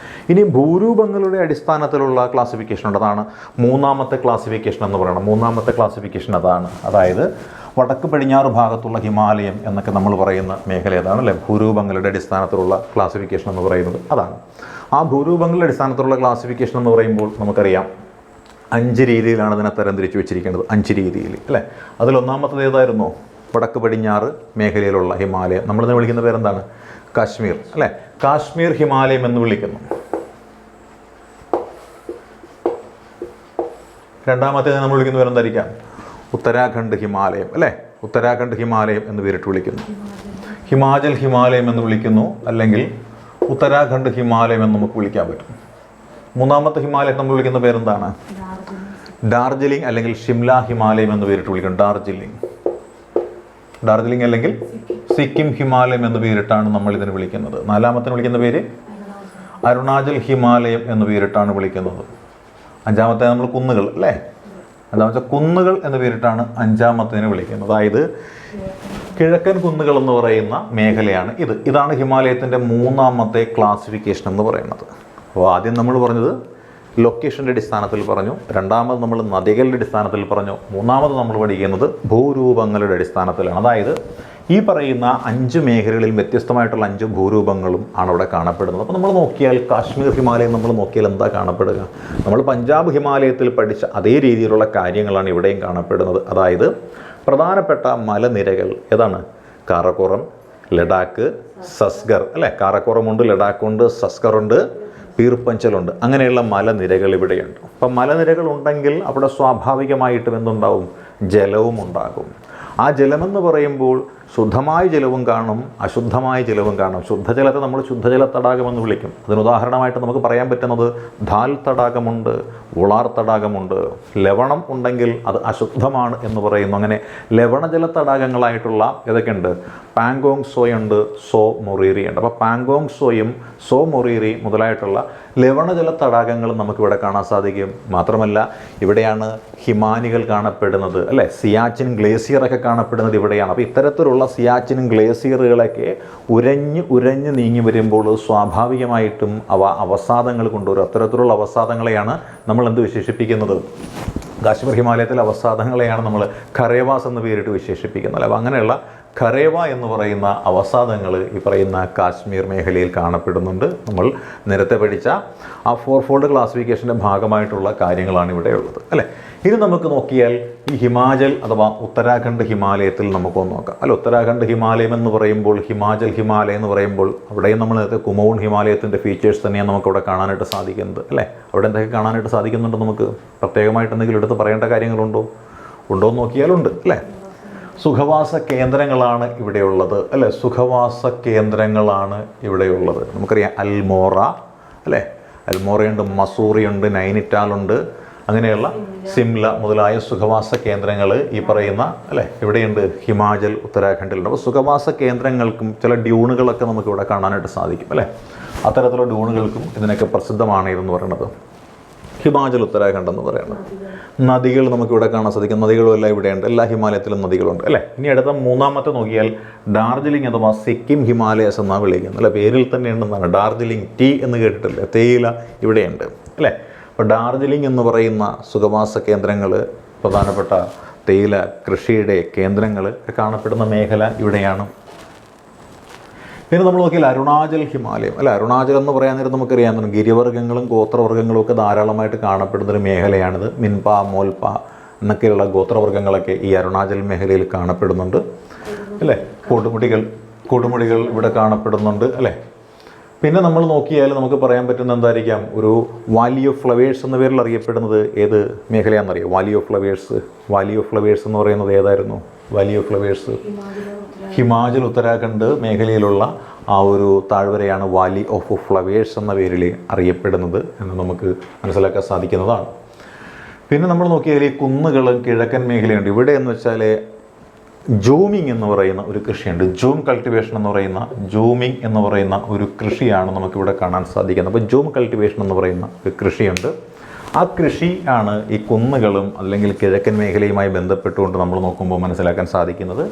ഇനി ഭൂരൂപങ്ങളുടെ അടിസ്ഥാനത്തിലുള്ള ക്ലാസിഫിക്കേഷൻ ഉണ്ട്. അതാണ് മൂന്നാമത്തെ ക്ലാസിഫിക്കേഷൻ എന്ന് പറയുന്നത്. മൂന്നാമത്തെ ക്ലാസിഫിക്കേഷൻ അതാണ്. അതായത് വടക്ക് പടിഞ്ഞാറ് ഭാഗത്തുള്ള ഹിമാലയം എന്നൊക്കെ നമ്മൾ പറയുന്ന മേഖല ഏതാണ് അല്ലേ? ഭൂരൂപങ്ങളുടെ അടിസ്ഥാനത്തിലുള്ള ക്ലാസിഫിക്കേഷൻ എന്ന് പറയുന്നത് അതാണ്. ആ ഭൂരൂപങ്ങളുടെ അടിസ്ഥാനത്തിലുള്ള ക്ലാസിഫിക്കേഷൻ എന്ന് പറയുമ്പോൾ നമുക്കറിയാം 5 രീതിയിലാണ് ഇതിനെ തരംതിരിച്ച് വെച്ചിരിക്കുന്നത്. 5 രീതിയിൽ അല്ലേ? അതിലൊന്നാമത്തത് ഏതായിരുന്നു? വടക്ക് പടിഞ്ഞാറ് മേഖലയിലുള്ള ഹിമാലയം. നമ്മളിതിനെ വിളിക്കുന്ന പേരെന്താണ്? കാശ്മീർ അല്ലേ? കാശ്മീർ ഹിമാലയം എന്ന് വിളിക്കുന്നു. രണ്ടാമത്തേത് നമ്മൾ വിളിക്കുന്ന പേരെന്തായിരിക്കാം? ഉത്തരാഖണ്ഡ് ഹിമാലയം അല്ലേ? ഉത്തരാഖണ്ഡ് ഹിമാലയം എന്ന് പേരിട്ട് വിളിക്കുന്നു. ഹിമാചൽ ഹിമാലയം എന്ന് വിളിക്കുന്നു, അല്ലെങ്കിൽ ഉത്തരാഖണ്ഡ് ഹിമാലയം എന്ന് നമുക്ക് വിളിക്കാൻ പറ്റും. മൂന്നാമത്തെ ഹിമാലയം നമ്മൾ വിളിക്കുന്ന പേരെന്താണ്? ഡാർജിലിംഗ് അല്ലെങ്കിൽ ഷിംല ഹിമാലയം എന്ന് പേരിട്ട് വിളിക്കുന്നു. ഡാർജിലിംഗ് അല്ലെങ്കിൽ സിക്കിം ഹിമാലയം എന്ന് പേരിട്ടാണ് നമ്മൾ ഇതിന് വിളിക്കുന്നത്. നാലാമത്തിന് വിളിക്കുന്ന പേര് അരുണാചൽ ഹിമാലയം എന്ന് പേരിട്ടാണ് വിളിക്കുന്നത്. അഞ്ചാമത്തെ നമ്മൾ കുന്നുകൾ അല്ലേ? അഞ്ചാമത്തെ കുന്നുകൾ എന്ന് പേരിട്ടാണ് അഞ്ചാമത്തേന് വിളിക്കുന്നത്. അതായത് കിഴക്കൻ കുന്നുകൾ എന്ന് പറയുന്ന മേഖലയാണ് ഇത്. ഇതാണ് ഹിമാലയത്തിൻ്റെ മൂന്നാമത്തെ ക്ലാസിഫിക്കേഷൻ എന്ന് പറയുന്നത്. അപ്പോൾ ആദ്യം നമ്മൾ പറഞ്ഞത് ലൊക്കേഷൻ്റെ അടിസ്ഥാനത്തിൽ പറഞ്ഞു, രണ്ടാമത് നമ്മൾ നദികളുടെ അടിസ്ഥാനത്തിൽ പറഞ്ഞു, മൂന്നാമത് നമ്മൾ പഠിക്കുന്നത് ഭൂരൂപങ്ങളുടെ അടിസ്ഥാനത്തിലാണ്. അതായത് ഈ പറയുന്ന 5 മേഖലകളിൽ വ്യത്യസ്തമായിട്ടുള്ള 5 ഭൂരൂപങ്ങളും ആണ് അവിടെ കാണപ്പെടുന്നത്. അപ്പോൾ നമ്മൾ നോക്കിയാൽ കാശ്മീർ ഹിമാലയം നമ്മൾ നോക്കിയാൽ എന്താ കാണപ്പെടുക? നമ്മൾ പഞ്ചാബ് ഹിമാലയത്തിൽ പഠിച്ച അതേ രീതിയിലുള്ള കാര്യങ്ങളാണ് ഇവിടെയും കാണപ്പെടുന്നത്. അതായത് പ്രധാനപ്പെട്ട മലനിരകൾ ഏതാണ്? കാറക്കോറം, ലഡാക്ക്, സസ്ഗർ അല്ലേ? കാറക്കോറമുണ്ട്, ലഡാക്കുണ്ട്, സസ്ഗറുണ്ട്, പീർപ്പഞ്ചലുണ്ട്. അങ്ങനെയുള്ള മലനിരകൾ ഇവിടെയുണ്ട്. അപ്പം മലനിരകൾ ഉണ്ടെങ്കിൽ അവിടെ സ്വാഭാവികമായിട്ടും എന്തുണ്ടാവും? ജലവും ഉണ്ടാകും. ആ ജലമെന്ന് പറയുമ്പോൾ ശുദ്ധമായ ജലവും കാണും, അശുദ്ധമായ ജലവും കാണും. ശുദ്ധജലത്തെ നമ്മൾ ശുദ്ധജല തടാകമെന്ന് വിളിക്കും. അതിനുദാഹരണമായിട്ട് നമുക്ക് പറയാൻ പറ്റുന്നത് ധാൽ തടാകമുണ്ട്, ഉളാർ തടാകമുണ്ട്. ലവണം ഉണ്ടെങ്കിൽ അത് അശുദ്ധമാണ് എന്ന് പറയുന്നു. അങ്ങനെ ലവണജല തടാകങ്ങളായിട്ടുള്ള ഏതൊക്കെയുണ്ട്? പാങ്കോങ് സോയുണ്ട്, സോ മൊറീറി ഉണ്ട്. അപ്പോൾ പാങ്കോങ് സോയും സോ മൊറീറി മുതലായിട്ടുള്ള ലവണജല തടാകങ്ങൾ നമുക്കിവിടെ കാണാൻ സാധിക്കും. മാത്രമല്ല ഇവിടെയാണ് ഹിമാനികൾ കാണപ്പെടുന്നത്, അല്ലേ? സിയാച്ചിൻ ഗ്ലേസിയറൊക്കെ കാണപ്പെടുന്നത് ഇവിടെയാണ്. അപ്പോൾ ഇത്തരത്തിലുള്ള സിയാച്ചിൻ ഗ്ലേസിയറുകളൊക്കെ ഉരഞ്ഞ് നീങ്ങി വരുമ്പോൾ സ്വാഭാവികമായിട്ടും അവ അവസാദങ്ങൾ കൊണ്ടുവരും. അത്തരത്തിലുള്ള അവസാദങ്ങളെയാണ് നമ്മൾ എന്ത് വിശേഷിപ്പിക്കുന്നത്? കാശ്മീർ ഹിമാലയത്തിലെ അവസാദങ്ങളെയാണ് നമ്മൾ ഖറേവാസ് എന്ന് പേരിട്ട് വിശേഷിപ്പിക്കുന്നത്. അപ്പോൾ അങ്ങനെയുള്ള ഖറേവ എന്ന് പറയുന്ന അവസാദങ്ങൾ ഈ പറയുന്ന കാശ്മീർ മേഖലയിൽ കാണപ്പെടുന്നുണ്ട്. നമ്മൾ നേരത്തെ പഠിച്ച ആ 4 ഫോൾഡ് ക്ലാസിഫിക്കേഷൻ്റെ ഭാഗമായിട്ടുള്ള കാര്യങ്ങളാണ് ഇവിടെ ഉള്ളത്, അല്ലേ? ഇനി നമുക്ക് നോക്കിയാൽ ഈ ഹിമാചൽ അഥവാ ഉത്തരാഖണ്ഡ് ഹിമാലയത്തിൽ നമുക്കൊന്ന് നോക്കാം, അല്ല? ഉത്തരാഖണ്ഡ് ഹിമാലയം എന്ന് പറയുമ്പോൾ, ഹിമാചൽ ഹിമാലയം എന്ന് പറയുമ്പോൾ അവിടെയും നമ്മൾ നേരത്തെ കുമൗൺ ഹിമാലയത്തിൻ്റെ ഫീച്ചേഴ്സ് തന്നെയാണ് നമുക്കവിടെ കാണാനായിട്ട് സാധിക്കുന്നത്, അല്ലേ? അവിടെ എന്തൊക്കെ കാണാനായിട്ട് സാധിക്കുന്നുണ്ട്? നമുക്ക് പ്രത്യേകമായിട്ട് എന്തെങ്കിലും എടുത്ത് പറയേണ്ട കാര്യങ്ങളുണ്ടോ? ഉണ്ടോ എന്ന് നോക്കിയാലുണ്ട്, അല്ലേ? സുഖവാസ കേന്ദ്രങ്ങളാണ് ഇവിടെയുള്ളത്, അല്ലേ? സുഖവാസ കേന്ദ്രങ്ങളാണ് ഇവിടെയുള്ളത്. നമുക്കറിയാം അൽമോറ, അല്ലേ? അൽമോറയുണ്ട്, മസൂറിയുണ്ട്, നൈനിറ്റാലുണ്ട്, അങ്ങനെയുള്ള സിംല മുതലായ സുഖവാസ കേന്ദ്രങ്ങൾ ഈ പറയുന്ന, അല്ലേ, ഇവിടെയുണ്ട്. ഹിമാചൽ ഉത്തരാഖണ്ഡിലുണ്ട്. അപ്പോൾ സുഖവാസ കേന്ദ്രങ്ങൾക്കും ചില ഡ്യൂണുകളൊക്കെ നമുക്കിവിടെ കാണാനായിട്ട് സാധിക്കും, അല്ലേ? അത്തരത്തിലുള്ള ഡ്യൂണുകൾക്കും ഇതിനൊക്കെ പ്രസിദ്ധമാണ് ഇതെന്ന് പറയുന്നത്. ഹിമാചൽ ഉത്തരാഖണ്ഡ് എന്ന് പറയുന്നത് നദികൾ നമുക്കിവിടെ കാണാൻ സാധിക്കും. നദികളും എല്ലാം ഇവിടെയുണ്ട്. എല്ലാ ഹിമാലയത്തിലും നദികളുണ്ട്, അല്ലേ? ഇനി അടുത്ത മൂന്നാമത്തെ നോക്കിയാൽ ഡാർജിലിംഗ് അഥവാ സിക്കിം ഹിമാലയസ് എന്നാണ് വിളിക്കുന്നത്, അല്ലെ? പേരിൽ തന്നെ ഉണ്ടെന്നാണ്. ഡാർജിലിംഗ് ടീ എന്ന് കേട്ടിട്ടില്ലേ? തേയില ഇവിടെയുണ്ട്, അല്ലേ? അപ്പോൾ ഡാർജിലിംഗ് എന്ന് പറയുന്ന സുഖവാസ കേന്ദ്രങ്ങൾ, പ്രധാനപ്പെട്ട തേയില കൃഷിയുടെ കേന്ദ്രങ്ങൾ കാണപ്പെടുന്ന മേഖല ഇവിടെയാണ്. പിന്നെ നമ്മൾ നോക്കിയാൽ അരുണാചൽ ഹിമാലയം, അല്ല? അരുണാചൽ എന്ന് പറയാൻ നേരം നമുക്കറിയാം ഗിരിവർഗ്ഗങ്ങളും ഗോത്രവർഗ്ഗങ്ങളും ഒക്കെ ധാരാളമായിട്ട് കാണപ്പെടുന്നൊരു മേഖലയാണിത്. മിൻപ, മോൽപ എന്നൊക്കെയുള്ള ഗോത്രവർഗ്ഗങ്ങളൊക്കെ ഈ അരുണാചൽ മേഖലയിൽ കാണപ്പെടുന്നുണ്ട്, അല്ലേ? കൊടുമുടികൾ ഇവിടെ കാണപ്പെടുന്നുണ്ട്, അല്ലേ? പിന്നെ നമ്മൾ നോക്കിയാൽ നമുക്ക് പറയാൻ പറ്റുന്ന എന്തായിരിക്കാം? ഒരു വാലി ഓഫ് ഫ്ലവേഴ്സ് എന്ന പേരിൽ അറിയപ്പെടുന്നത് ഏത് മേഖലയാണെന്നറിയാം? വാലി ഓഫ് ഫ്ലവേഴ്സ് എന്ന് പറയുന്നത് ഏതായിരുന്നു? Valley of flowers Himachal Uttarakhand മേഖലയിലുള്ള ആ ഒരു താഴ്വരയാണ് വാലി ഓഫ് ഫ്ലവേഴ്സ് എന്ന പേരിൽ അറിയപ്പെടുന്നത് എന്ന് നമുക്ക് മനസ്സിലാക്കാൻ സാധിക്കുന്നതാണ്. പിന്നെ നമ്മൾ നോക്കിയാൽ ഈ കുന്നുകളും കിഴക്കൻ മേഖലയുണ്ട്. ഇവിടെ എന്ന് വെച്ചാൽ ജൂമിങ് എന്ന് പറയുന്ന ഒരു കൃഷിയുണ്ട്. ജൂം കൾട്ടിവേഷൻ എന്ന് പറയുന്ന ഒരു കൃഷിയാണ് നമുക്കിവിടെ കാണാൻ സാധിക്കുന്നത്. അപ്പോൾ ജൂം കൾട്ടിവേഷൻ എന്ന് പറയുന്ന ഒരു കൃഷിയുണ്ട്. ആ കൃഷി ആണ് ഈ കുന്നുകളും അല്ലെങ്കിൽ കിഴക്കൻ മേഖലയുമായി ബന്ധപ്പെട്ടുകൊണ്ട് നമ്മൾ നോക്കുമ്പോൾ മനസ്സിലാക്കാൻ സാധിക്കുന്നത്.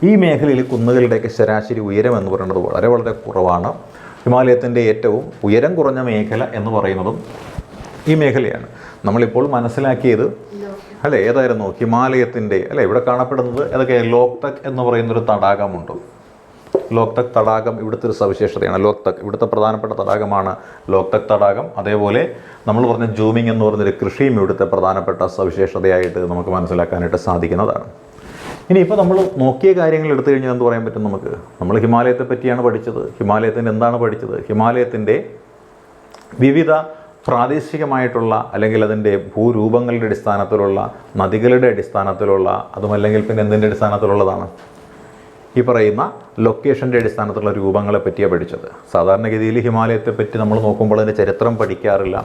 ഈ മേഖലയിൽ കുന്നുകളുടെയൊക്കെ ശരാശരി ഉയരം എന്ന് പറയുന്നത് വളരെ വളരെ കുറവാണ്. ഹിമാലയത്തിൻ്റെ ഏറ്റവും ഉയരം കുറഞ്ഞ മേഖല എന്ന് പറയുന്നതും ഈ മേഖലയാണ്. നമ്മളിപ്പോൾ മനസ്സിലാക്കിയത്, അല്ലേ, ഏതായിരുന്നു? ഹിമാലയത്തിൻ്റെ, അല്ലേ, ഇവിടെ കാണപ്പെടുന്നത് ഏതൊക്കെ? ലോക്തക് എന്ന് പറയുന്നൊരു തടാകമുണ്ട്. ലോക്തക് തടാകം ഇവിടുത്തെ ഒരു സവിശേഷതയാണ്. ഇവിടുത്തെ പ്രധാനപ്പെട്ട തടാകമാണ് ലോക്തക് തടാകം. അതേപോലെ നമ്മൾ പറഞ്ഞ ജൂമിങ് എന്ന് പറയുന്നൊരു കൃഷിയും ഇവിടുത്തെ പ്രധാനപ്പെട്ട സവിശേഷതയായിട്ട് നമുക്ക് മനസ്സിലാക്കാനായിട്ട് സാധിക്കുന്നതാണ്. ഇനിയിപ്പോൾ നമ്മൾ നോക്കിയ കാര്യങ്ങൾ എടുത്തു കഴിഞ്ഞാൽ എന്ത് പറയാൻ പറ്റും നമുക്ക്? നമ്മൾ ഹിമാലയത്തെ പറ്റിയാണ് പഠിച്ചത്. ഹിമാലയത്തിൻ്റെ എന്താണ് പഠിച്ചത്? ഹിമാലയത്തിൻ്റെ വിവിധ പ്രാദേശികമായിട്ടുള്ള അല്ലെങ്കിൽ അതിൻ്റെ ഭൂരൂപങ്ങളുടെ അടിസ്ഥാനത്തിലുള്ള, നദികളുടെ അടിസ്ഥാനത്തിലുള്ള, അതുമല്ലെങ്കിൽ പിന്നെ എന്തിൻ്റെ അടിസ്ഥാനത്തിലുള്ളതാണ്? ഈ പറയുന്ന ലൊക്കേഷൻ്റെ അടിസ്ഥാനത്തിലുള്ള രൂപങ്ങളെ പറ്റിയാണ് പഠിച്ചത്. സാധാരണഗതിയിൽ ഹിമാലയത്തെ പറ്റി നമ്മൾ നോക്കുമ്പോൾ അതിൻ്റെ ചരിത്രം പഠിക്കാറില്ല,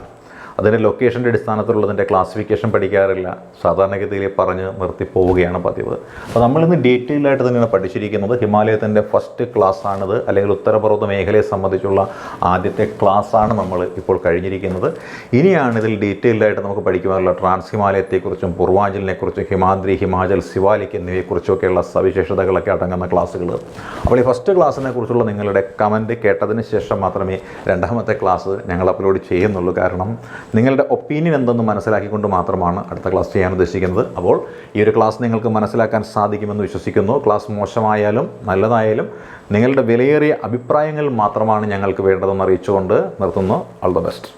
അതിൻ്റെ ലൊക്കേഷൻ്റെ അടിസ്ഥാനത്തിലുള്ളതിൻ്റെ ക്ലാസിഫിക്കേഷൻ പഠിക്കാറില്ല. സാധാരണഗതിയിൽ പറഞ്ഞ് നിർത്തിപ്പോവുകയാണ് പതിവ്. അപ്പോൾ നമ്മളിന്ന് ഡീറ്റെയിലായിട്ട് തന്നെയാണ് പഠിച്ചിരിക്കുന്നത്. ഹിമാലയത്തിൻ്റെ ഫസ്റ്റ് ക്ലാസ്സാണിത്, അല്ലെങ്കിൽ ഉത്തരപർവ്വത മേഖലയെ സംബന്ധിച്ചുള്ള ആദ്യത്തെ ക്ലാസ്സാണ് നമ്മൾ ഇപ്പോൾ കഴിഞ്ഞിരിക്കുന്നത്. ഇനിയാണ് ഇതിൽ ഡീറ്റെയിൽഡായിട്ട് നമുക്ക് പഠിക്കുവാനുള്ള ട്രാൻസ് ഹിമാലയത്തെക്കുറിച്ചും പൂർവാഞ്ചലിനെക്കുറിച്ചും ഹിമാദ്രി, ഹിമാചൽ, സിവാലിക് എന്നിവയെക്കുറിച്ചൊക്കെയുള്ള സവിശേഷതകളൊക്കെ അടങ്ങുന്ന ക്ലാസ്സുകൾ. അപ്പോൾ ഈ ഫസ്റ്റ് ക്ലാസ്സിനെ കുറിച്ചുള്ള നിങ്ങളുടെ കമൻറ്റ് കേട്ടതിന് ശേഷം മാത്രമേ രണ്ടാമത്തെ ക്ലാസ് ഞങ്ങൾ അപ്ലോഡ് ചെയ്യുന്നുള്ളൂ. കാരണം നിങ്ങളുടെ ഒപ്പീനിയൻ എന്തെന്ന് മനസ്സിലാക്കിക്കൊണ്ട് മാത്രമാണ് അടുത്ത ക്ലാസ് ചെയ്യാൻ ഉദ്ദേശിക്കുന്നത്. അപ്പോൾ ഈ ഒരു ക്ലാസ് നിങ്ങൾക്ക് മനസ്സിലാക്കാൻ സാധിക്കുമെന്ന് വിശ്വസിക്കുന്നു. ക്ലാസ് മോശമായാലും നല്ലതായാലും നിങ്ങളുടെ വിലയേറിയ അഭിപ്രായങ്ങൾ മാത്രമാണ് ഞങ്ങൾക്ക് വേണ്ടതെന്ന് അറിയിച്ചുകൊണ്ട് നിർത്തുന്നു. All the best.